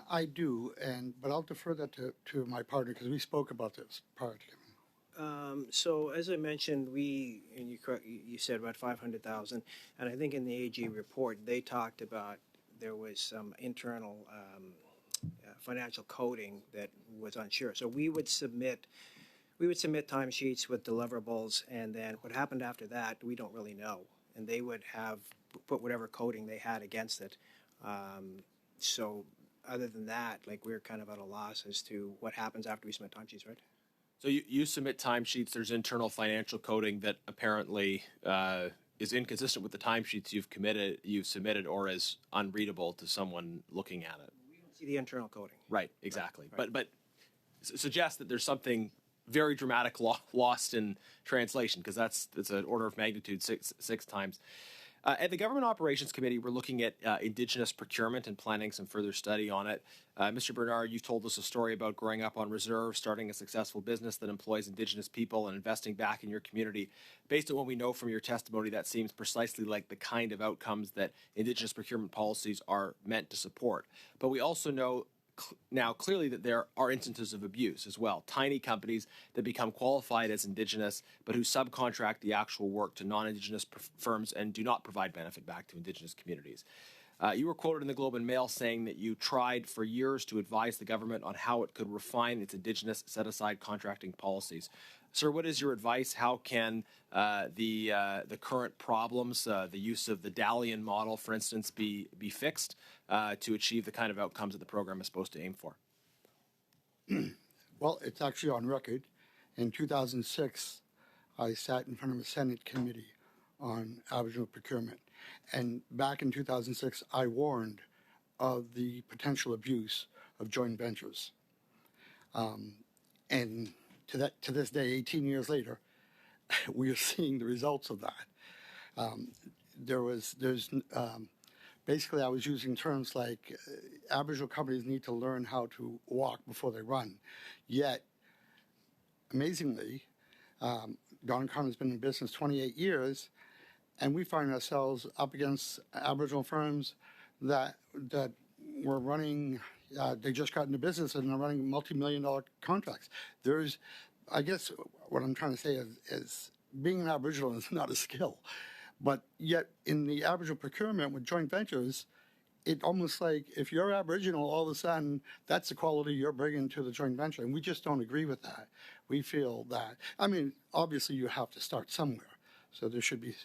I do, but I'll defer that to my partner because we spoke about this prior to him. So as I mentioned, you said about 500,000, and I think in the AG report they talked about there was some internal financial coding that was unsure. So we would submit timesheets with deliverables, and then what happened after that, we don't really know. And they would have put whatever coding they had against it. So other than that, we're kind of at a loss as to what happens after we submit timesheets, right? So you submit timesheets. There's internal financial coding that apparently is inconsistent with the timesheets you've submitted, or is unreadable to someone looking at it. We don't see the internal coding. Right, exactly. Right. But suggest that there's something very dramatic lost in translation, because that's an order of magnitude six times. At the Government Operations Committee, we're looking at Indigenous procurement and planning some further study on it. Mr. Bernard, you've told us a story about growing up on reserve, starting a successful business that employs Indigenous people, and investing back in your community. Based on what we know from your testimony, that seems precisely like the kind of outcomes that Indigenous procurement policies are meant to support. But we also know now clearly that there are instances of abuse as well. Tiny companies that become qualified as Indigenous, but who subcontract the actual work to non-Indigenous firms and do not provide benefit back to Indigenous communities. You were quoted in the Globe and Mail saying that you tried for years to advise the government on how it could refine its Indigenous set-aside contracting policies. Sir, what is your advice? How can the current problems, the use of the Dalian model, for instance, be fixed to achieve the kind of outcomes that the program is supposed to aim for? Well, it's actually on record. In 2006, I sat in front of a Senate committee on Aboriginal procurement. And back in 2006, I warned of the potential abuse of joint ventures. And to this day, 18 years later, we are seeing the results of that. Basically, I was using terms like Aboriginal companies need to learn how to walk before they run. Yet, amazingly, Don Conn has been in business 28 years, and we find ourselves up against Aboriginal firms that were running. They just got into business and they're running multi-million-dollar contracts. I guess what I'm trying to say is being an Aboriginal is not a skill. But yet in the Aboriginal procurement with joint ventures, it almost like if you're Aboriginal, all of a sudden that's the quality you're bringing to the joint venture. And we just don't agree with that. We feel that, obviously you have to start somewhere. So there should be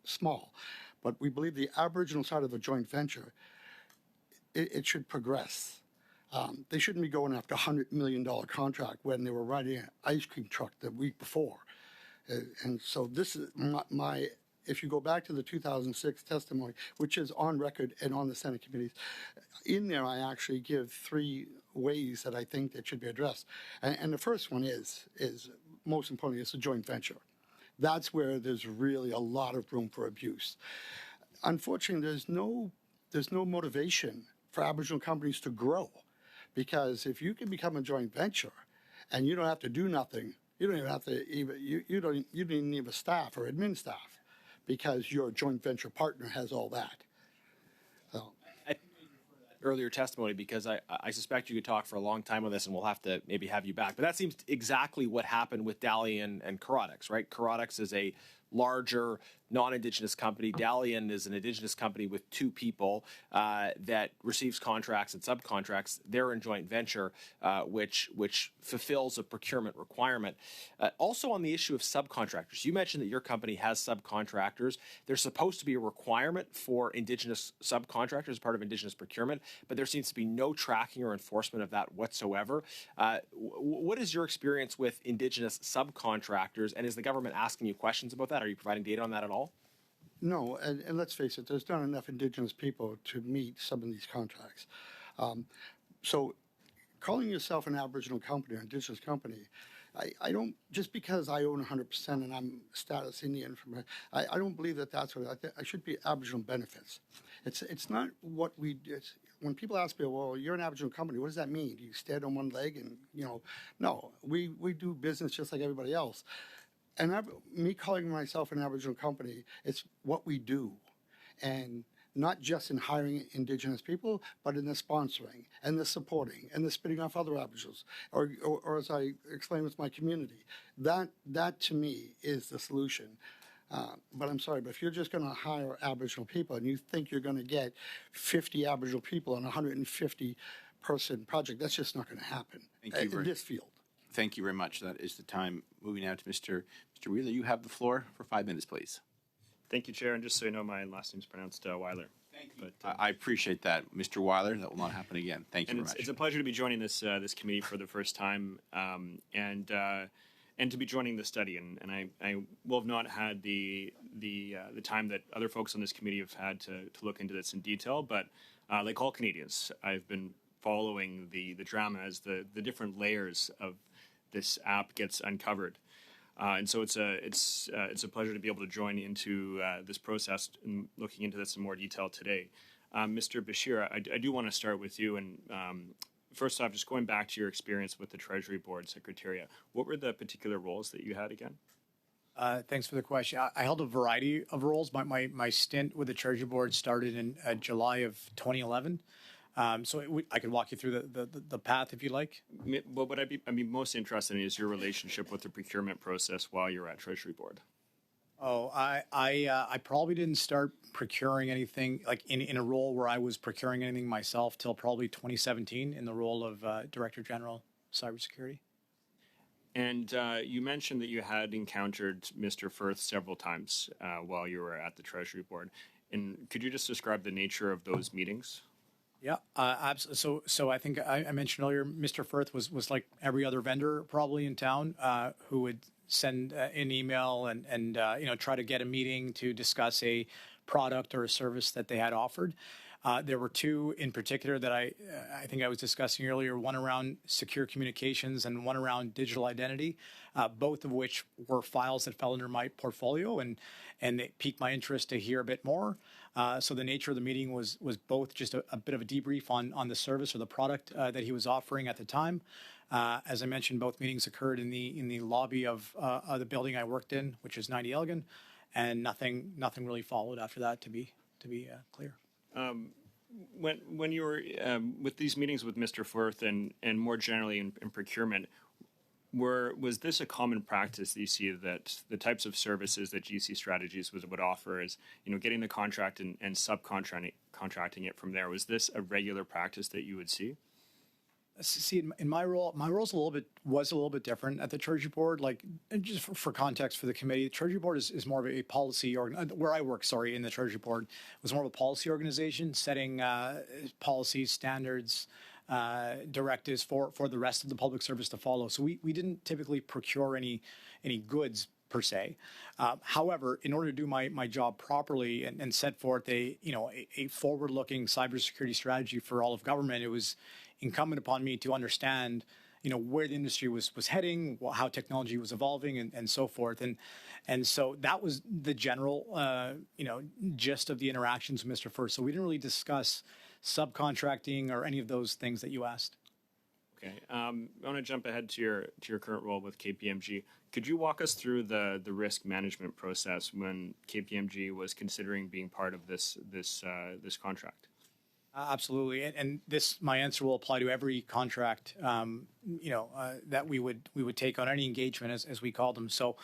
small. But we believe the Aboriginal side of a joint venture, it should progress. They shouldn't be going after a $100 million contract when they were riding an ice cream truck the week before. And so this is my if you go back to the 2006 testimony, which is on record and on the Senate committees, in there I actually give 3 ways that I think that should be addressed. And the first one is most importantly, it's a joint venture. That's where there's really a lot of room for abuse. Unfortunately, there's no motivation for Aboriginal companies to grow, because if you can become a joint venture and you don't have to do nothing, you don't even have to you don't even need a staff or admin staff, because your joint venture partner has all that. So. Earlier testimony, because I suspect you could talk for a long time on this, and we'll have to maybe have you back. But that seems exactly what happened with Dalian and Carodex, right? Carodex is a larger non-Indigenous company. Dalian is an Indigenous company with 2 people that receives contracts and subcontracts. They're in joint venture, which fulfills a procurement requirement. Also on the issue of subcontractors, you mentioned that your company has subcontractors. There's supposed to be a requirement for Indigenous subcontractors as part of Indigenous procurement, but there seems to be no tracking or enforcement of that whatsoever. What is your experience with Indigenous subcontractors, and is the government asking you questions about that? Are you providing data on that at all? No, and let's face it, there's not enough Indigenous people to meet some of these contracts. So calling yourself an Aboriginal company or Indigenous company, I don't, just because I own 100% and I'm status Indian, I don't believe that that's what I should be Aboriginal benefits. It's not what we do. When people ask me, well, you're an Aboriginal company, what does that mean? Do you stand on one leg and, no, we do business just like everybody else. And me calling myself an Aboriginal company, it's what we do. And not just in hiring Indigenous people, but in the sponsoring and the supporting and the spinning off other Aboriginals, or as I explained with my community. That to me is the solution. But I'm sorry, but if you're just going to hire Aboriginal people and you think you're going to get 50 Aboriginal people on a 150-person project, that's just not going to happen in this field. Thank you very much. That is the time. Moving now to Mr. Wheeler. You have the floor for 5 minutes, please. Thank you, Chair. And just so you know, my last name is pronounced Weiler. Thank you. But, I appreciate that, Mr. Weiler. That will not happen again. Thank you very much. It's a pleasure to be joining this committee for the first time, and to be joining the study. And I will have not had the time that other folks on this committee have had to look into this in detail. But like all Canadians, I've been following the drama as the different layers of this app gets uncovered. And so it's a pleasure to be able to join into this process and looking into this in more detail today. Mr. Bashir, I do want to start with you. And first off, just going back to your experience with the Treasury Board Secretariat, what were the particular roles that you had again? Thanks for the question. I held a variety of roles. My stint with the Treasury Board started in July of 2011. So I can walk you through the path if you like. What I'd be most interested in is your relationship with the procurement process while you're at Treasury Board. Oh, I probably didn't start procuring anything like in a role where I was procuring anything myself till probably 2017 in the role of Director General Cybersecurity. And you mentioned that you had encountered Mr. Firth several times while you were at the Treasury Board. And could you just describe the nature of those meetings? Yeah, absolutely. So I think I mentioned earlier, Mr. Firth was like every other vendor probably in town who would send an email and try to get a meeting to discuss a product or a service that they had offered. There were 2 in particular that I think I was discussing earlier, one around secure communications and one around digital identity, both of which were files that fell under my portfolio and it piqued my interest to hear a bit more. So the nature of the meeting was both just a bit of a debrief on the service or the product that he was offering at the time. As I mentioned, both meetings occurred in the lobby of the building I worked in, which is 90 Elgin, and nothing really followed after that. To be clear. When you were with these meetings with Mr. Firth and more generally in procurement, was this a common practice that you see that the types of services that GC Strategies would offer is, getting the contract and subcontracting it from there? Was this a regular practice that you would see? See, in my role was a little bit different at the Treasury Board. Like, just for context for the committee, the Treasury Board is more of a policy where I work. In the Treasury Board was more of a policy organization, setting policies, standards, directives for the rest of the public service to follow. So we didn't typically procure any goods per se. However, in order to do my job properly and set forth a forward-looking cybersecurity strategy for all of government, it was incumbent upon me to understand where the industry was heading, how technology was evolving, and so forth. And so that was the general gist of the interactions with Mr. Firth. So we didn't really discuss subcontracting or any of those things that you asked. Okay. I want to jump ahead to your current role with KPMG. Could you walk us through the risk management process when KPMG was considering being part of this contract? Absolutely, and my answer will apply to every contract that we would take on any engagement, as we call them. So,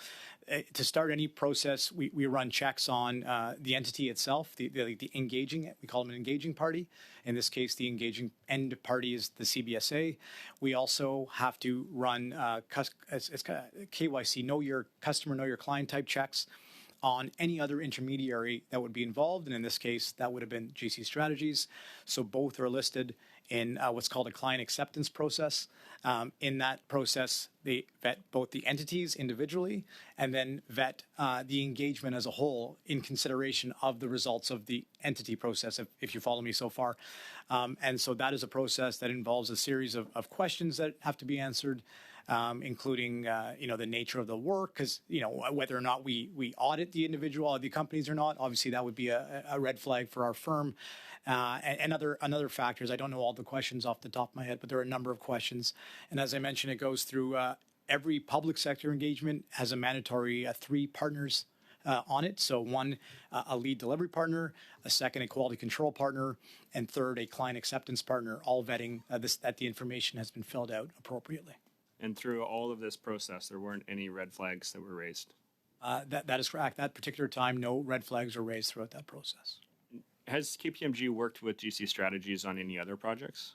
to start any process, we run checks on the entity itself, the engaging. We call them an engaging party. In this case, the engaging end party is the CBSA. We also have to run KYC, know your customer, know your client type checks on any other intermediary that would be involved. And in this case, that would have been GC Strategies. So both are listed in what's called a client acceptance process. In that process, they vet both the entities individually and then vet the engagement as a whole in consideration of the results of the entity process, if you follow me so far. And so that is a process that involves a series of questions that have to be answered, including the nature of the work, because whether or not we audit the individual, the companies or not, obviously that would be a red flag for our firm, and other factors. I don't know all the questions off the top of my head, but there are a number of questions. And as I mentioned, it goes through every public sector engagement has a mandatory 3 partners on it. So one, a lead delivery partner, a second, a quality control partner, and third, a client acceptance partner, all vetting that the information has been filled out appropriately. And through all of this process, there weren't any red flags that were raised? That is correct. That particular time, no red flags were raised throughout that process. Has KPMG worked with GC Strategies on any other projects?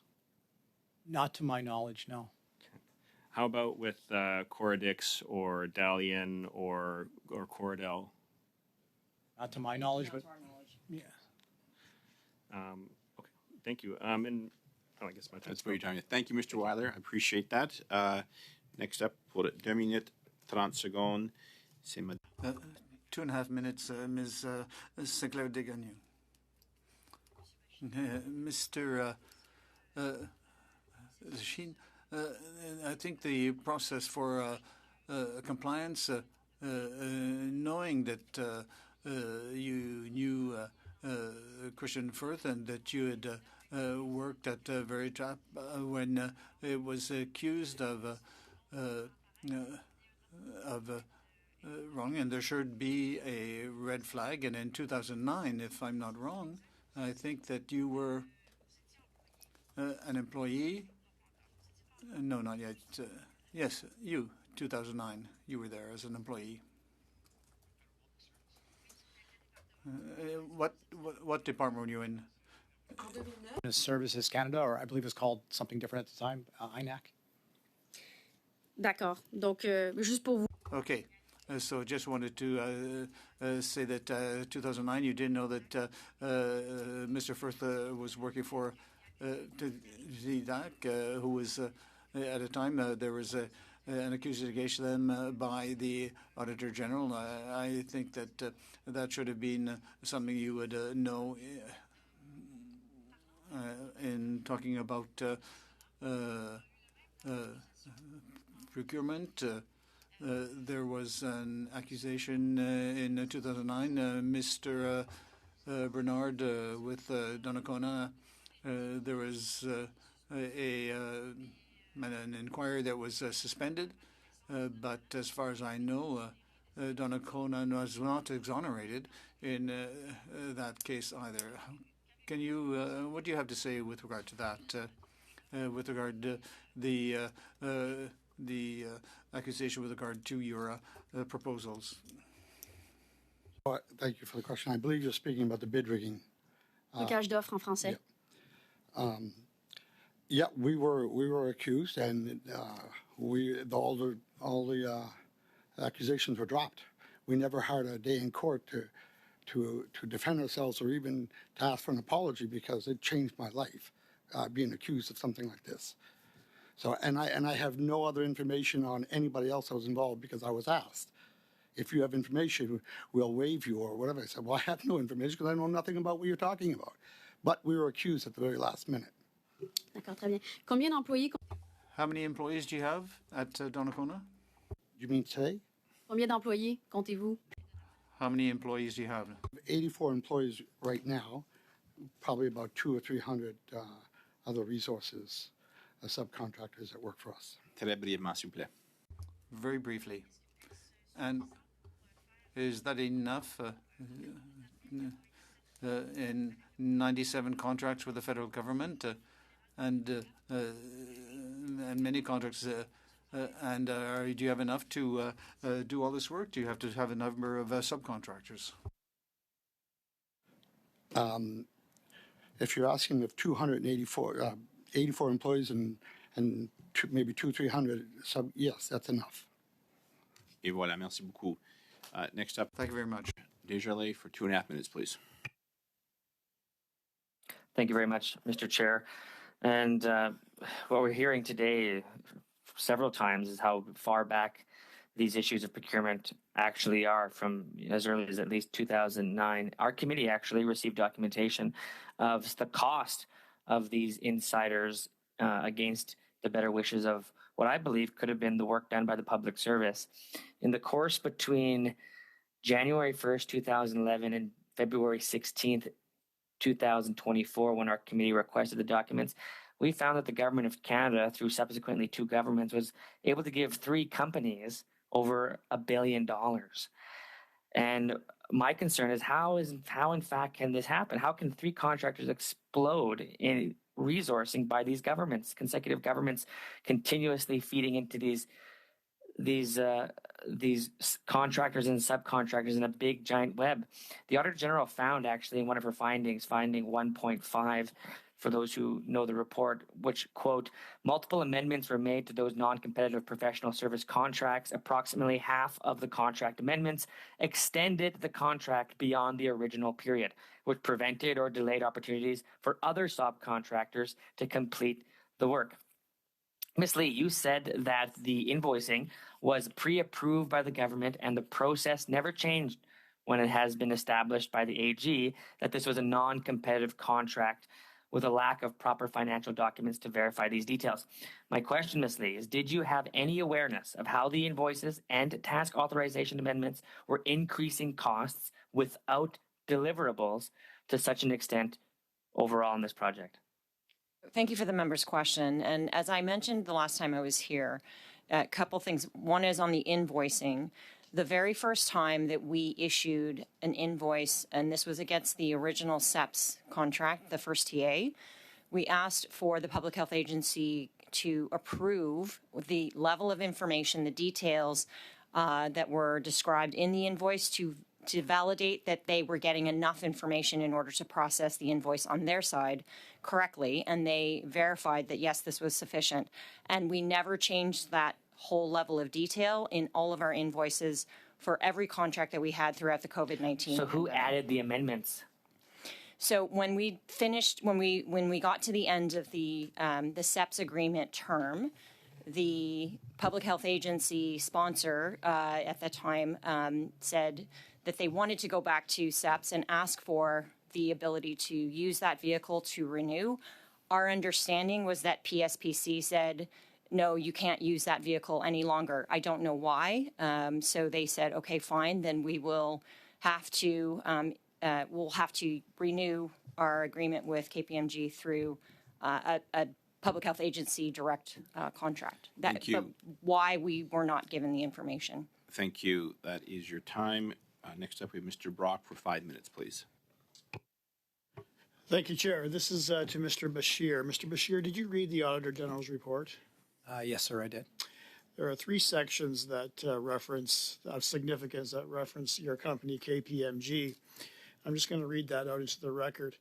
Not to my knowledge, no. Okay. How about with Coradix or Dalian or Coradel? Not to my knowledge, but yeah. Okay, thank you. And I guess my time's That's very time. Thank you, Mr. Weiler. I appreciate that. Next up, pour 2 minutes, 30 secondes. C'est 2.5 minutes, Ms. Sinclair Desgagneux. Mr. Sheen, I think the process for compliance, knowing that you knew Christian Firth and that you had worked at very top when it was accused of wrong, and there should be a red flag. And in 2009, if I'm not wrong, I think that you were an employee. No, not yet. Yes, you, 2009, you were there as an employee. What department were you in? Services Canada, or I believe it was called something different at the time, INAC. D'accord. Donc, juste pour vous. Okay. So just wanted to say that 2009, you didn't know that Mr. Firth was working for ZDAC, who was at a time there was an accusation by the Auditor General. I think that that should have been something you would know in talking about procurement. There was an accusation in 2009. Mr. Bernard with Donnacona, there was an inquiry that was suspended, but as far as I know, Donnacona was not exonerated in that case either. Can you, what do you have to say with regard to that, with regard to the accusation with regard to your proposals? Thank you for the question. I believe you're speaking about the bid rigging. Blocage d'offres en français. Yeah, we were accused, and all the accusations were dropped. We never had a day in court to defend ourselves or even to ask for an apology, because it changed my life. being accused of something like this. So, and I have no other information on anybody else that was involved because I was asked, if you have information, we'll waive you or whatever. I said, well, I have no information because I know nothing about what you're talking about. But we were accused at the very last minute. D'accord, très bien. Combien d'employés, How many employees do you have at Donnacona? You mean today? combien d'employés comptez-vous? How many employees do you have? 84 employees right now, probably about 200 or 300 other resources, subcontractors that work for us. Très brièvement, s'il vous plaît. Very briefly. And is that enough in 97 contracts with the federal government and many contracts? Do you have enough to do all this work? Do you have to have a number of subcontractors? If you're asking if 284 84 employees and maybe 200-300 yes, that's enough. Et voilà, merci beaucoup. Next up, Thank you very much. Desjardins for 2.5 minutes, please. Thank you very much, Mr. Chair. And what we're hearing today several times is how far back these issues of procurement actually are, from as early as at least 2009. Our committee actually received documentation of the cost of these insiders against the better wishes of what I believe could have been the work done by the public service. In the course between January 1st, 2011 and February 16th, 2024, when our committee requested the documents, we found that the government of Canada, through subsequently 2 governments, was able to give 3 companies over $1 billion. And my concern is how in fact can this happen? How can 3 contractors explode in resourcing by these governments, consecutive governments, continuously feeding into these contractors and subcontractors in a big giant web? The Auditor General found, actually, in one of her findings, finding 1.5, for those who know the report, which, quote, multiple amendments were made to those non-competitive professional service contracts. Approximately half of the contract amendments extended the contract beyond the original period, which prevented or delayed opportunities for other subcontractors to complete the work. Ms. Lee, you said that the invoicing was pre-approved by the government and the process never changed when it has been established by the AG that this was a non-competitive contract with a lack of proper financial documents to verify these details. My question, Ms. Lee, is did you have any awareness of how the invoices and task authorization amendments were increasing costs without deliverables to such an extent overall in this project? Thank you for the member's question. And as I mentioned the last time I was here, a couple things. One is on the invoicing. The very first time that we issued an invoice, and this was against the original SEPS contract, the first TA, we asked for the Public Health Agency to approve the level of information, the details that were described in the invoice to validate that they were getting enough information in order to process the invoice on their side correctly. And they verified that, yes, this was sufficient. And we never changed that whole level of detail in all of our invoices for every contract that we had throughout the COVID-19. So who added the amendments? So when we finished, when we got to the end of the SEPS agreement term, the Public Health Agency sponsor at that time said that they wanted to go back to SEPS and ask for the ability to use that vehicle to renew. Our understanding was that PSPC said, no, you can't use that vehicle any longer. I don't know why. So they said, okay, fine, then we will have to renew our agreement with KPMG through a Public Health Agency direct contract. Thank you. But why we were not given the information. Thank you. That is your time. Next up, we have Mr. Brock for 5 minutes, please. Thank you, Chair. This is to Mr. Bashir. Mr. Bashir, did you read the Auditor General's report? Yes, sir, I did. There are 3 sections that reference, of significance, that reference your company, KPMG. I'm just going to read that out into the record.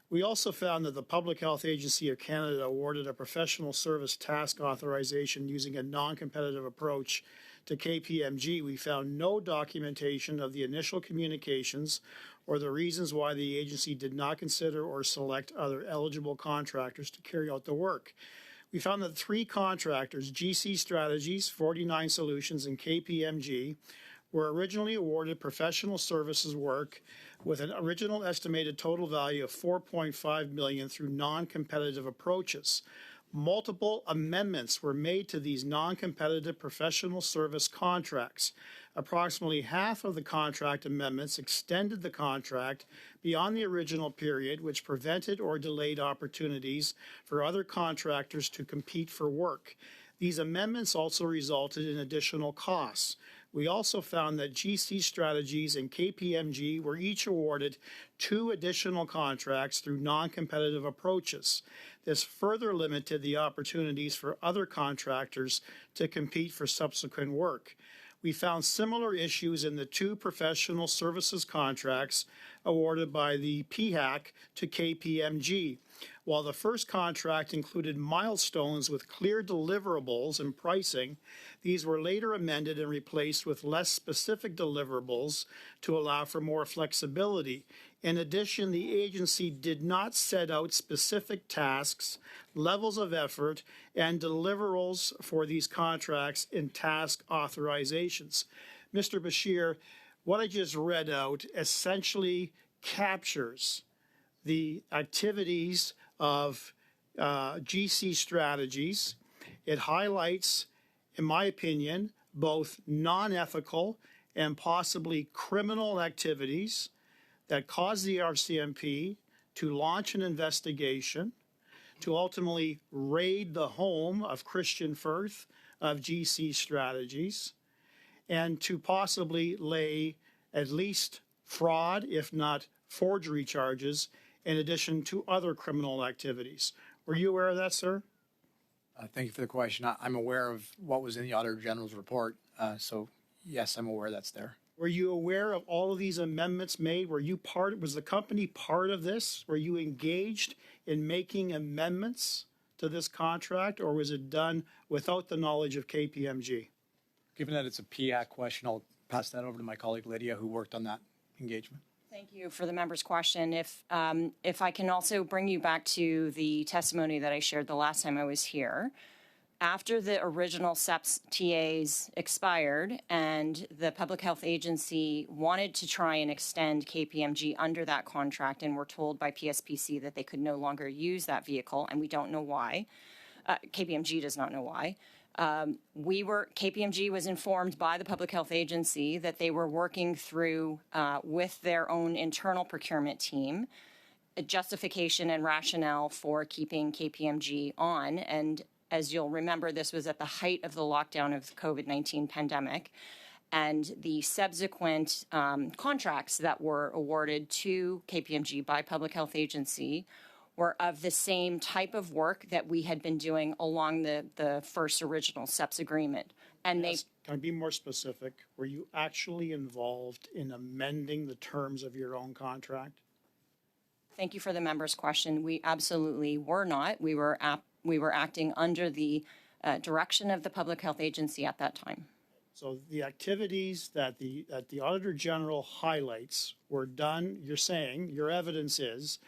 We also found that the Public Health Agency of Canada awarded a professional service task authorization using a non-competitive approach to KPMG. We found no documentation of the initial communications or the reasons why the agency did not consider or select other eligible contractors to carry out the work. We found that 3 contractors, GC Strategies, 49 Solutions, and KPMG, were originally awarded professional services work with an original estimated total value of $4.5 million through non-competitive approaches. Multiple amendments were made to these non-competitive professional service contracts. Approximately half of the contract amendments extended the contract beyond the original period, which prevented or delayed opportunities for other contractors to compete for work. These amendments also resulted in additional costs. We also found that GC Strategies and KPMG were each awarded 2 additional contracts through non-competitive approaches. This further limited the opportunities for other contractors to compete for subsequent work. We found similar issues in the 2 professional services contracts awarded by the PACP to KPMG. While the first contract included milestones with clear deliverables and pricing, these were later amended and replaced with less specific deliverables to allow for more flexibility. In addition, the agency did not set out specific tasks, levels of effort, and deliverables for these contracts in task authorizations. Mr. Bashir, what I just read out essentially captures the activities of GC Strategies. It highlights, in my opinion, both non-ethical and possibly criminal activities that caused the RCMP to launch an investigation, to ultimately raid the home of Christian Firth of GC Strategies, and to possibly lay at least fraud, if not forgery charges, in addition to other criminal activities. Were you aware of that, sir? Thank you for the question. I'm aware of what was in the Auditor General's report, so yes, I'm aware that's there. Were you aware of all of these amendments made? Was the company part of this? Were you engaged in making amendments to this contract, or was it done without the knowledge of KPMG? Given that it's a PAC question, I'll pass that over to my colleague Lydia, who worked on that engagement. Thank you for the member's question. If I can also bring you back to the testimony that I shared the last time I was here. After the original SEPS TAs expired and the Public Health Agency wanted to try and extend KPMG under that contract and were told by PSPC that they could no longer use that vehicle, and we don't know why. KPMG does not know why. KPMG was informed by the Public Health Agency that they were working through with their own internal procurement team a justification and rationale for keeping KPMG on. And as you'll remember, this was at the height of the lockdown of the COVID-19 pandemic. And the subsequent contracts that were awarded to KPMG by Public Health Agency were of the same type of work that we had been doing along the first original SEPS agreement. And Can I be more specific? Were you actually involved in amending the terms of your own contract? Thank you for the member's question. We absolutely were not. We were acting under the direction of the Public Health Agency at that time. So the activities that the Auditor General highlights were done, you're saying, your evidence is,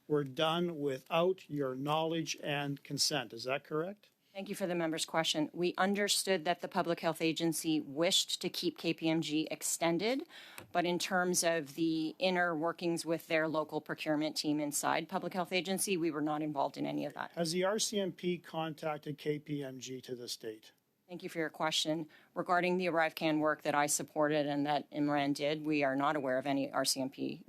were done without your knowledge and consent. Is that correct? Thank you for the member's question. We understood that the Public Health Agency wished to keep KPMG extended, but in terms of the inner workings with their local procurement team inside Public Health Agency, we were not involved in any of that. Has the RCMP contacted KPMG to this date? Thank you for your question. Regarding the ArriveCAN work that I supported and that Imran did, we are not aware of any RCMP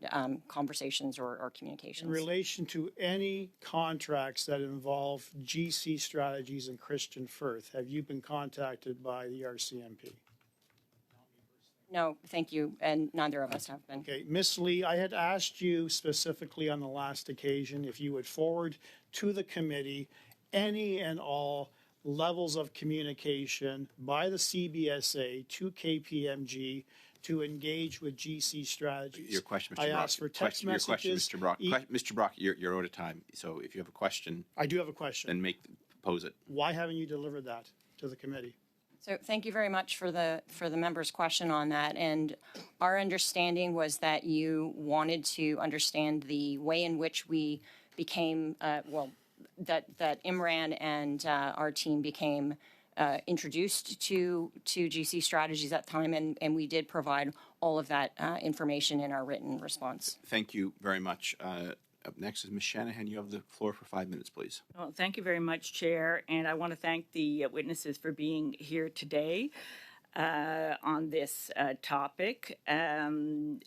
conversations or communications. In relation to any contracts that involve GC Strategies and Christian Firth, have you been contacted by the RCMP? No, thank you, and neither of us have been. Okay, Ms. Lee, I had asked you specifically on the last occasion if you would forward to the committee any and all levels of communication by the CBSA to KPMG to engage with GC strategies. Your question, Mr. I Brock. asked for text Your question, messages. Mr. Brock. Mr. Brock, you're out of time. So if you have a question, I do have a question. then pose it. Why haven't you delivered that to the committee? So thank you very much for the member's question on that. And our understanding was that you wanted to understand the way in which we became, that Imran and our team became introduced to GC strategies at the time, and we did provide all of that information in our written response. Thank you very much. Up next is Ms. Shanahan. You have the floor for 5 minutes, please. Well, thank you very much, Chair, and I want to thank the witnesses for being here today on this topic. I'm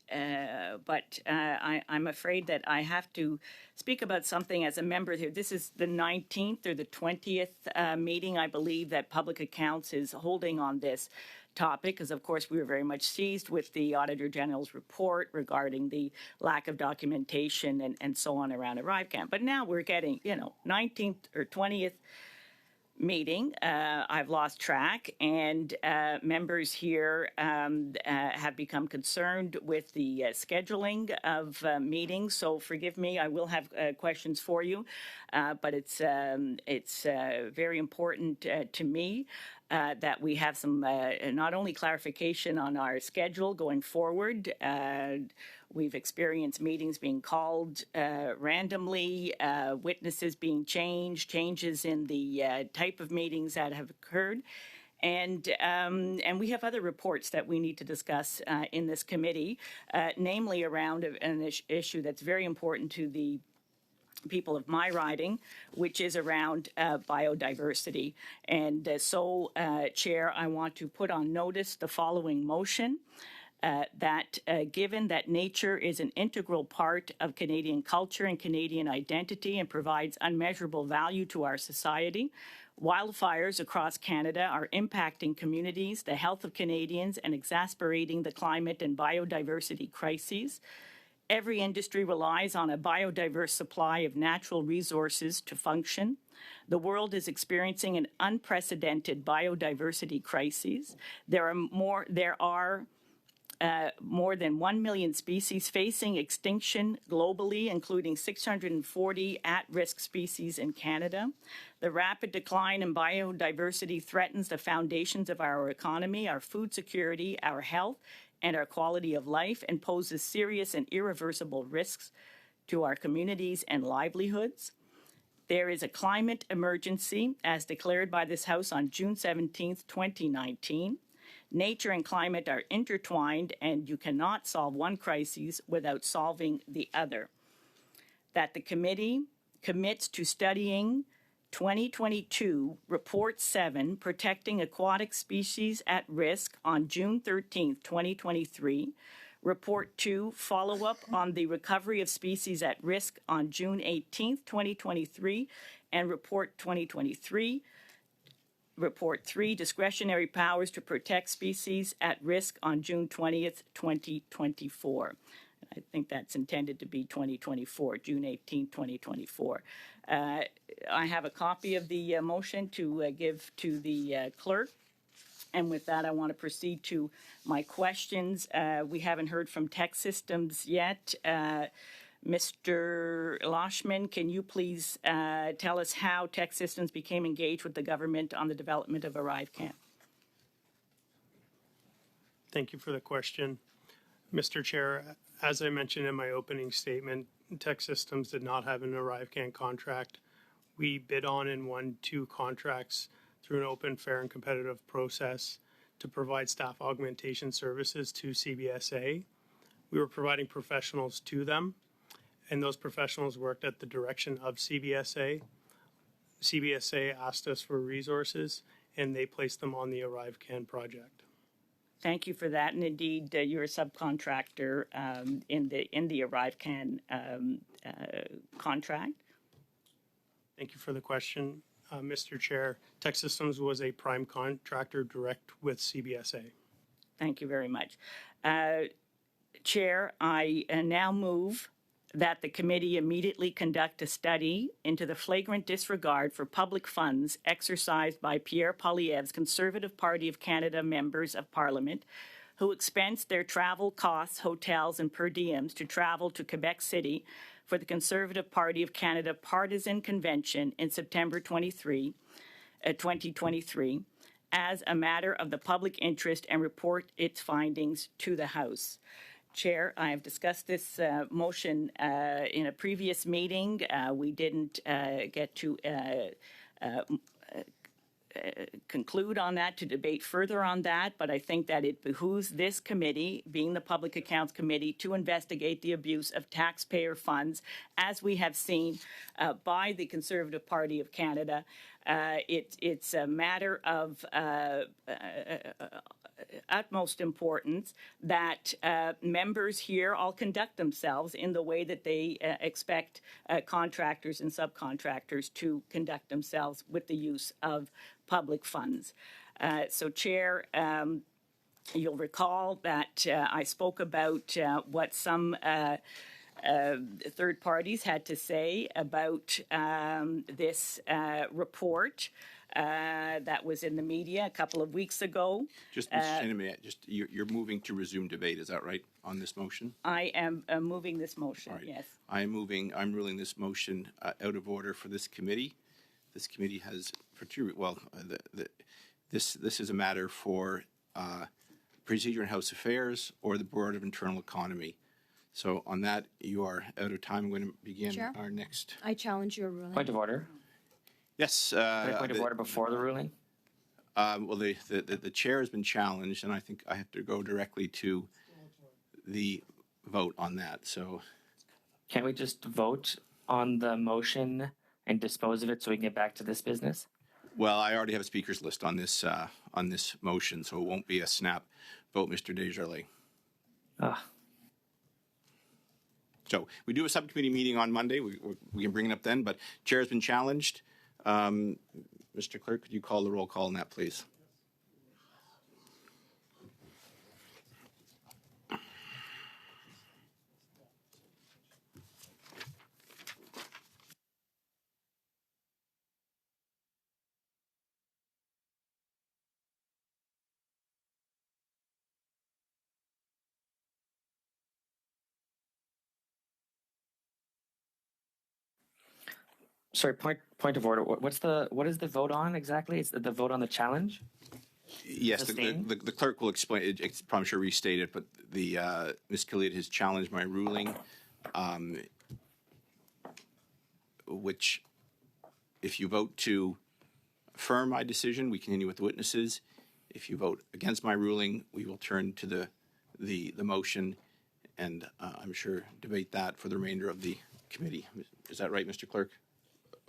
afraid that I have to speak about something as a member here. This is the 19th or the 20th meeting, I believe, that Public Accounts is holding on this topic, because of course we were very much seized with the Auditor General's report regarding the lack of documentation and so on around ArriveCan. But now we're getting, 19th or 20th meeting. I've lost track, and members here have become concerned with the scheduling of meetings. So forgive me, I will have questions for you, but it's very important to me that we have some not only clarification on our schedule going forward. We've experienced meetings being called randomly, witnesses being changed, changes in the type of meetings that have occurred. And we have other reports that we need to discuss in this committee, namely around an issue that's very important to the people of my riding, which is around biodiversity. And so, Chair, I want to put on notice the following motion. That given that nature is an integral part of Canadian culture and Canadian identity and provides unmeasurable value to our society, wildfires across Canada are impacting communities, the health of Canadians, and exacerbating the climate and biodiversity crises. Every industry relies on a biodiverse supply of natural resources to function. The world is experiencing an unprecedented biodiversity crisis. There are more than 1 million species facing extinction globally, including 640 at-risk species in Canada. The rapid decline in biodiversity threatens the foundations of our economy, our food security, our health, and our quality of life, and poses serious and irreversible risks to our communities and livelihoods. There is a climate emergency, as declared by this House on June 17, 2019. Nature and climate are intertwined, and you cannot solve one crisis without solving the other. That the committee commits to studying 2022 Report 7, Protecting Aquatic Species at Risk, on June 13, 2023. Report 2, Follow-up on the Recovery of Species at Risk, on June 18, 2023. And Report 2023. Report 3, Discretionary Powers to Protect Species at Risk, on June 20th, 2024. I think that's intended to be 2024, June 18, 2024. I have a copy of the motion to give to the clerk. And with that, I want to proceed to my questions. We haven't heard from Tech Systems yet. Mr. Loshman, can you please tell us how Tech Systems became engaged with the government on the development of ArriveCan? Thank you for the question. Mr. Chair, as I mentioned in my opening statement, Tech Systems did not have an ArriveCan contract. We bid on and won 2 contracts through an open, fair, and competitive process to provide staff augmentation services to CBSA. We were providing professionals to them, and those professionals worked at the direction of CBSA. CBSA asked us for resources, and they placed them on the ArriveCan project. Thank you for that. And indeed, you're a subcontractor in the ArriveCan contract. Thank you for the question, Mr. Chair. Tech Systems was a prime contractor direct with CBSA. Thank you very much. Chair, I now move that the committee immediately conduct a study into the flagrant disregard for public funds exercised by Pierre Poilievre's Conservative Party of Canada members of Parliament who expensed their travel costs, hotels, and per diems to travel to Quebec City for the Conservative Party of Canada Partisan Convention in September 2023, as a matter of the public interest and report its findings to the House. Chair, I have discussed this motion in a previous meeting. We didn't get to conclude on that, to debate further on that, but I think that it behooves this committee, being the Public Accounts Committee, to investigate the abuse of taxpayer funds, as we have seen by the Conservative Party of Canada. It's a matter of utmost importance that members here all conduct themselves in the way that they expect contractors and subcontractors to conduct themselves with the use of public funds. So, Chair, you'll recall that I spoke about what some third parties had to say about this report that was in the media a couple of weeks ago. Just, Mr. Cheney, you're moving to resume debate, is that right, on this motion? I am moving this motion, Right. yes. I'm ruling this motion out of order for this committee. This committee has, this is a matter for Procedure and House Affairs or the Board of Internal Economy. So on that, you are out of time. I'm going to begin Chair? our next. I challenge your ruling. Point of order. Yes. Point of order before the ruling. Well, the chair has been challenged, and I think I have to go directly to the vote on that. So, Can't we just vote on the motion and dispose of it so we can get back to this business? well, I already have a speakers list on this motion, so it won't be a snap vote, Mr. Desjardins. So we do a subcommittee meeting on Monday. We can bring it up then, but chair has been challenged. Mr. Clerk, could you call the roll call on that, please? Sorry, point of order. What is the vote on exactly? Is the vote on the challenge? Yes, the clerk will explain. It's probably sure restate it, but the Ms. Killiard has challenged my ruling, which, if you vote to affirm my decision, we continue with the witnesses. If you vote against my ruling, we will turn to the motion, and I'm sure debate that for the remainder of the committee. Is that right, Mr. Clerk?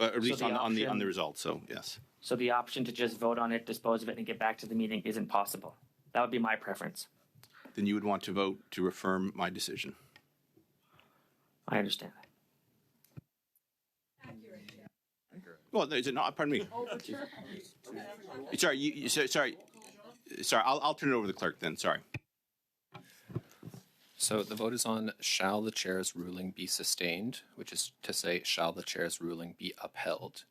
At least on the results. So yes. So the option to just vote on it, dispose of it, and get back to the meeting isn't possible. That would be my preference. Then you would want to vote to affirm my decision. I understand that. Well, is it not? Pardon me. Sorry. Sorry. I'll turn it over to the clerk then. Sorry. So the vote is on shall the chair's ruling be sustained, which is to say, shall the chair's ruling be upheld?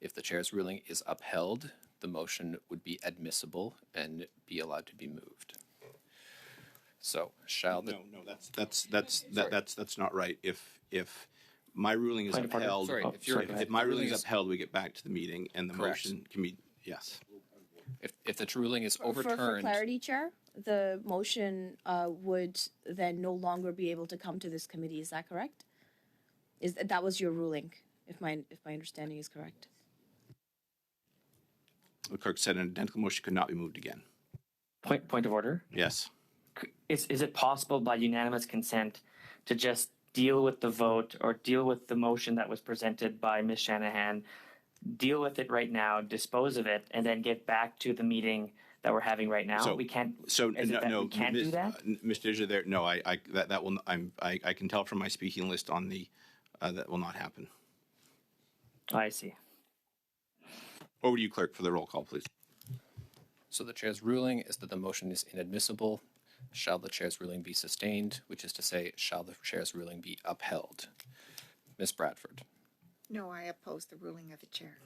If the chair's ruling is upheld, the motion would be admissible and be allowed to be moved. So shall the that's not right. If my ruling is upheld, if my ruling is upheld, we get back to the meeting and the motion can be yes. If the ruling is overturned, for clarity, Chair, the motion would then no longer be able to come to this committee. Is that correct? That was your ruling, if my understanding is correct? The clerk said an identical motion could not be moved again. Point of order. Yes. Is it possible by unanimous consent to just deal with the vote or deal with the motion that was presented by Ms. Shanahan, deal with it right now, dispose of it, and then get back to the meeting that we're having right now? We can't. So we can't do that. Mr. Dijja, there. No, that will. I can tell from my speaking list on the that will not happen. I see. Over to you, clerk, for the roll call, please. So the chair's ruling is that the motion is inadmissible. Shall the chair's ruling be sustained, which is to say, shall the chair's ruling be upheld? Ms. Bradford. No, I oppose the ruling of the chair.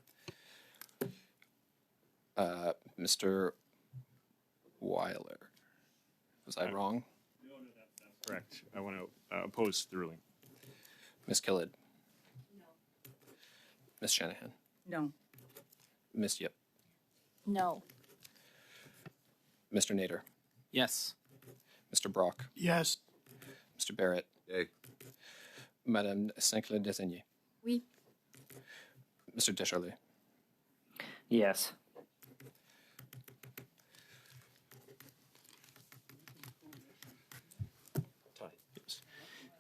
Mr. Weiler. Was I wrong? Correct. I want to oppose the ruling. Ms. Killid? No. Ms. Shanahan? No. Ms. Yip? No. Mr. Nader? Yes. Mr. Brock? Yes. Mr. Barrett? Yay. Madame Sinclair-Designy? Oui. Mr. Descharlet? Yes.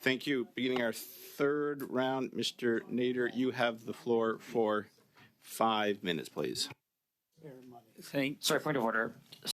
Thank you. Beginning our third round, Mr. Nader, you have the floor for 5 minutes, please. Sorry, point of order.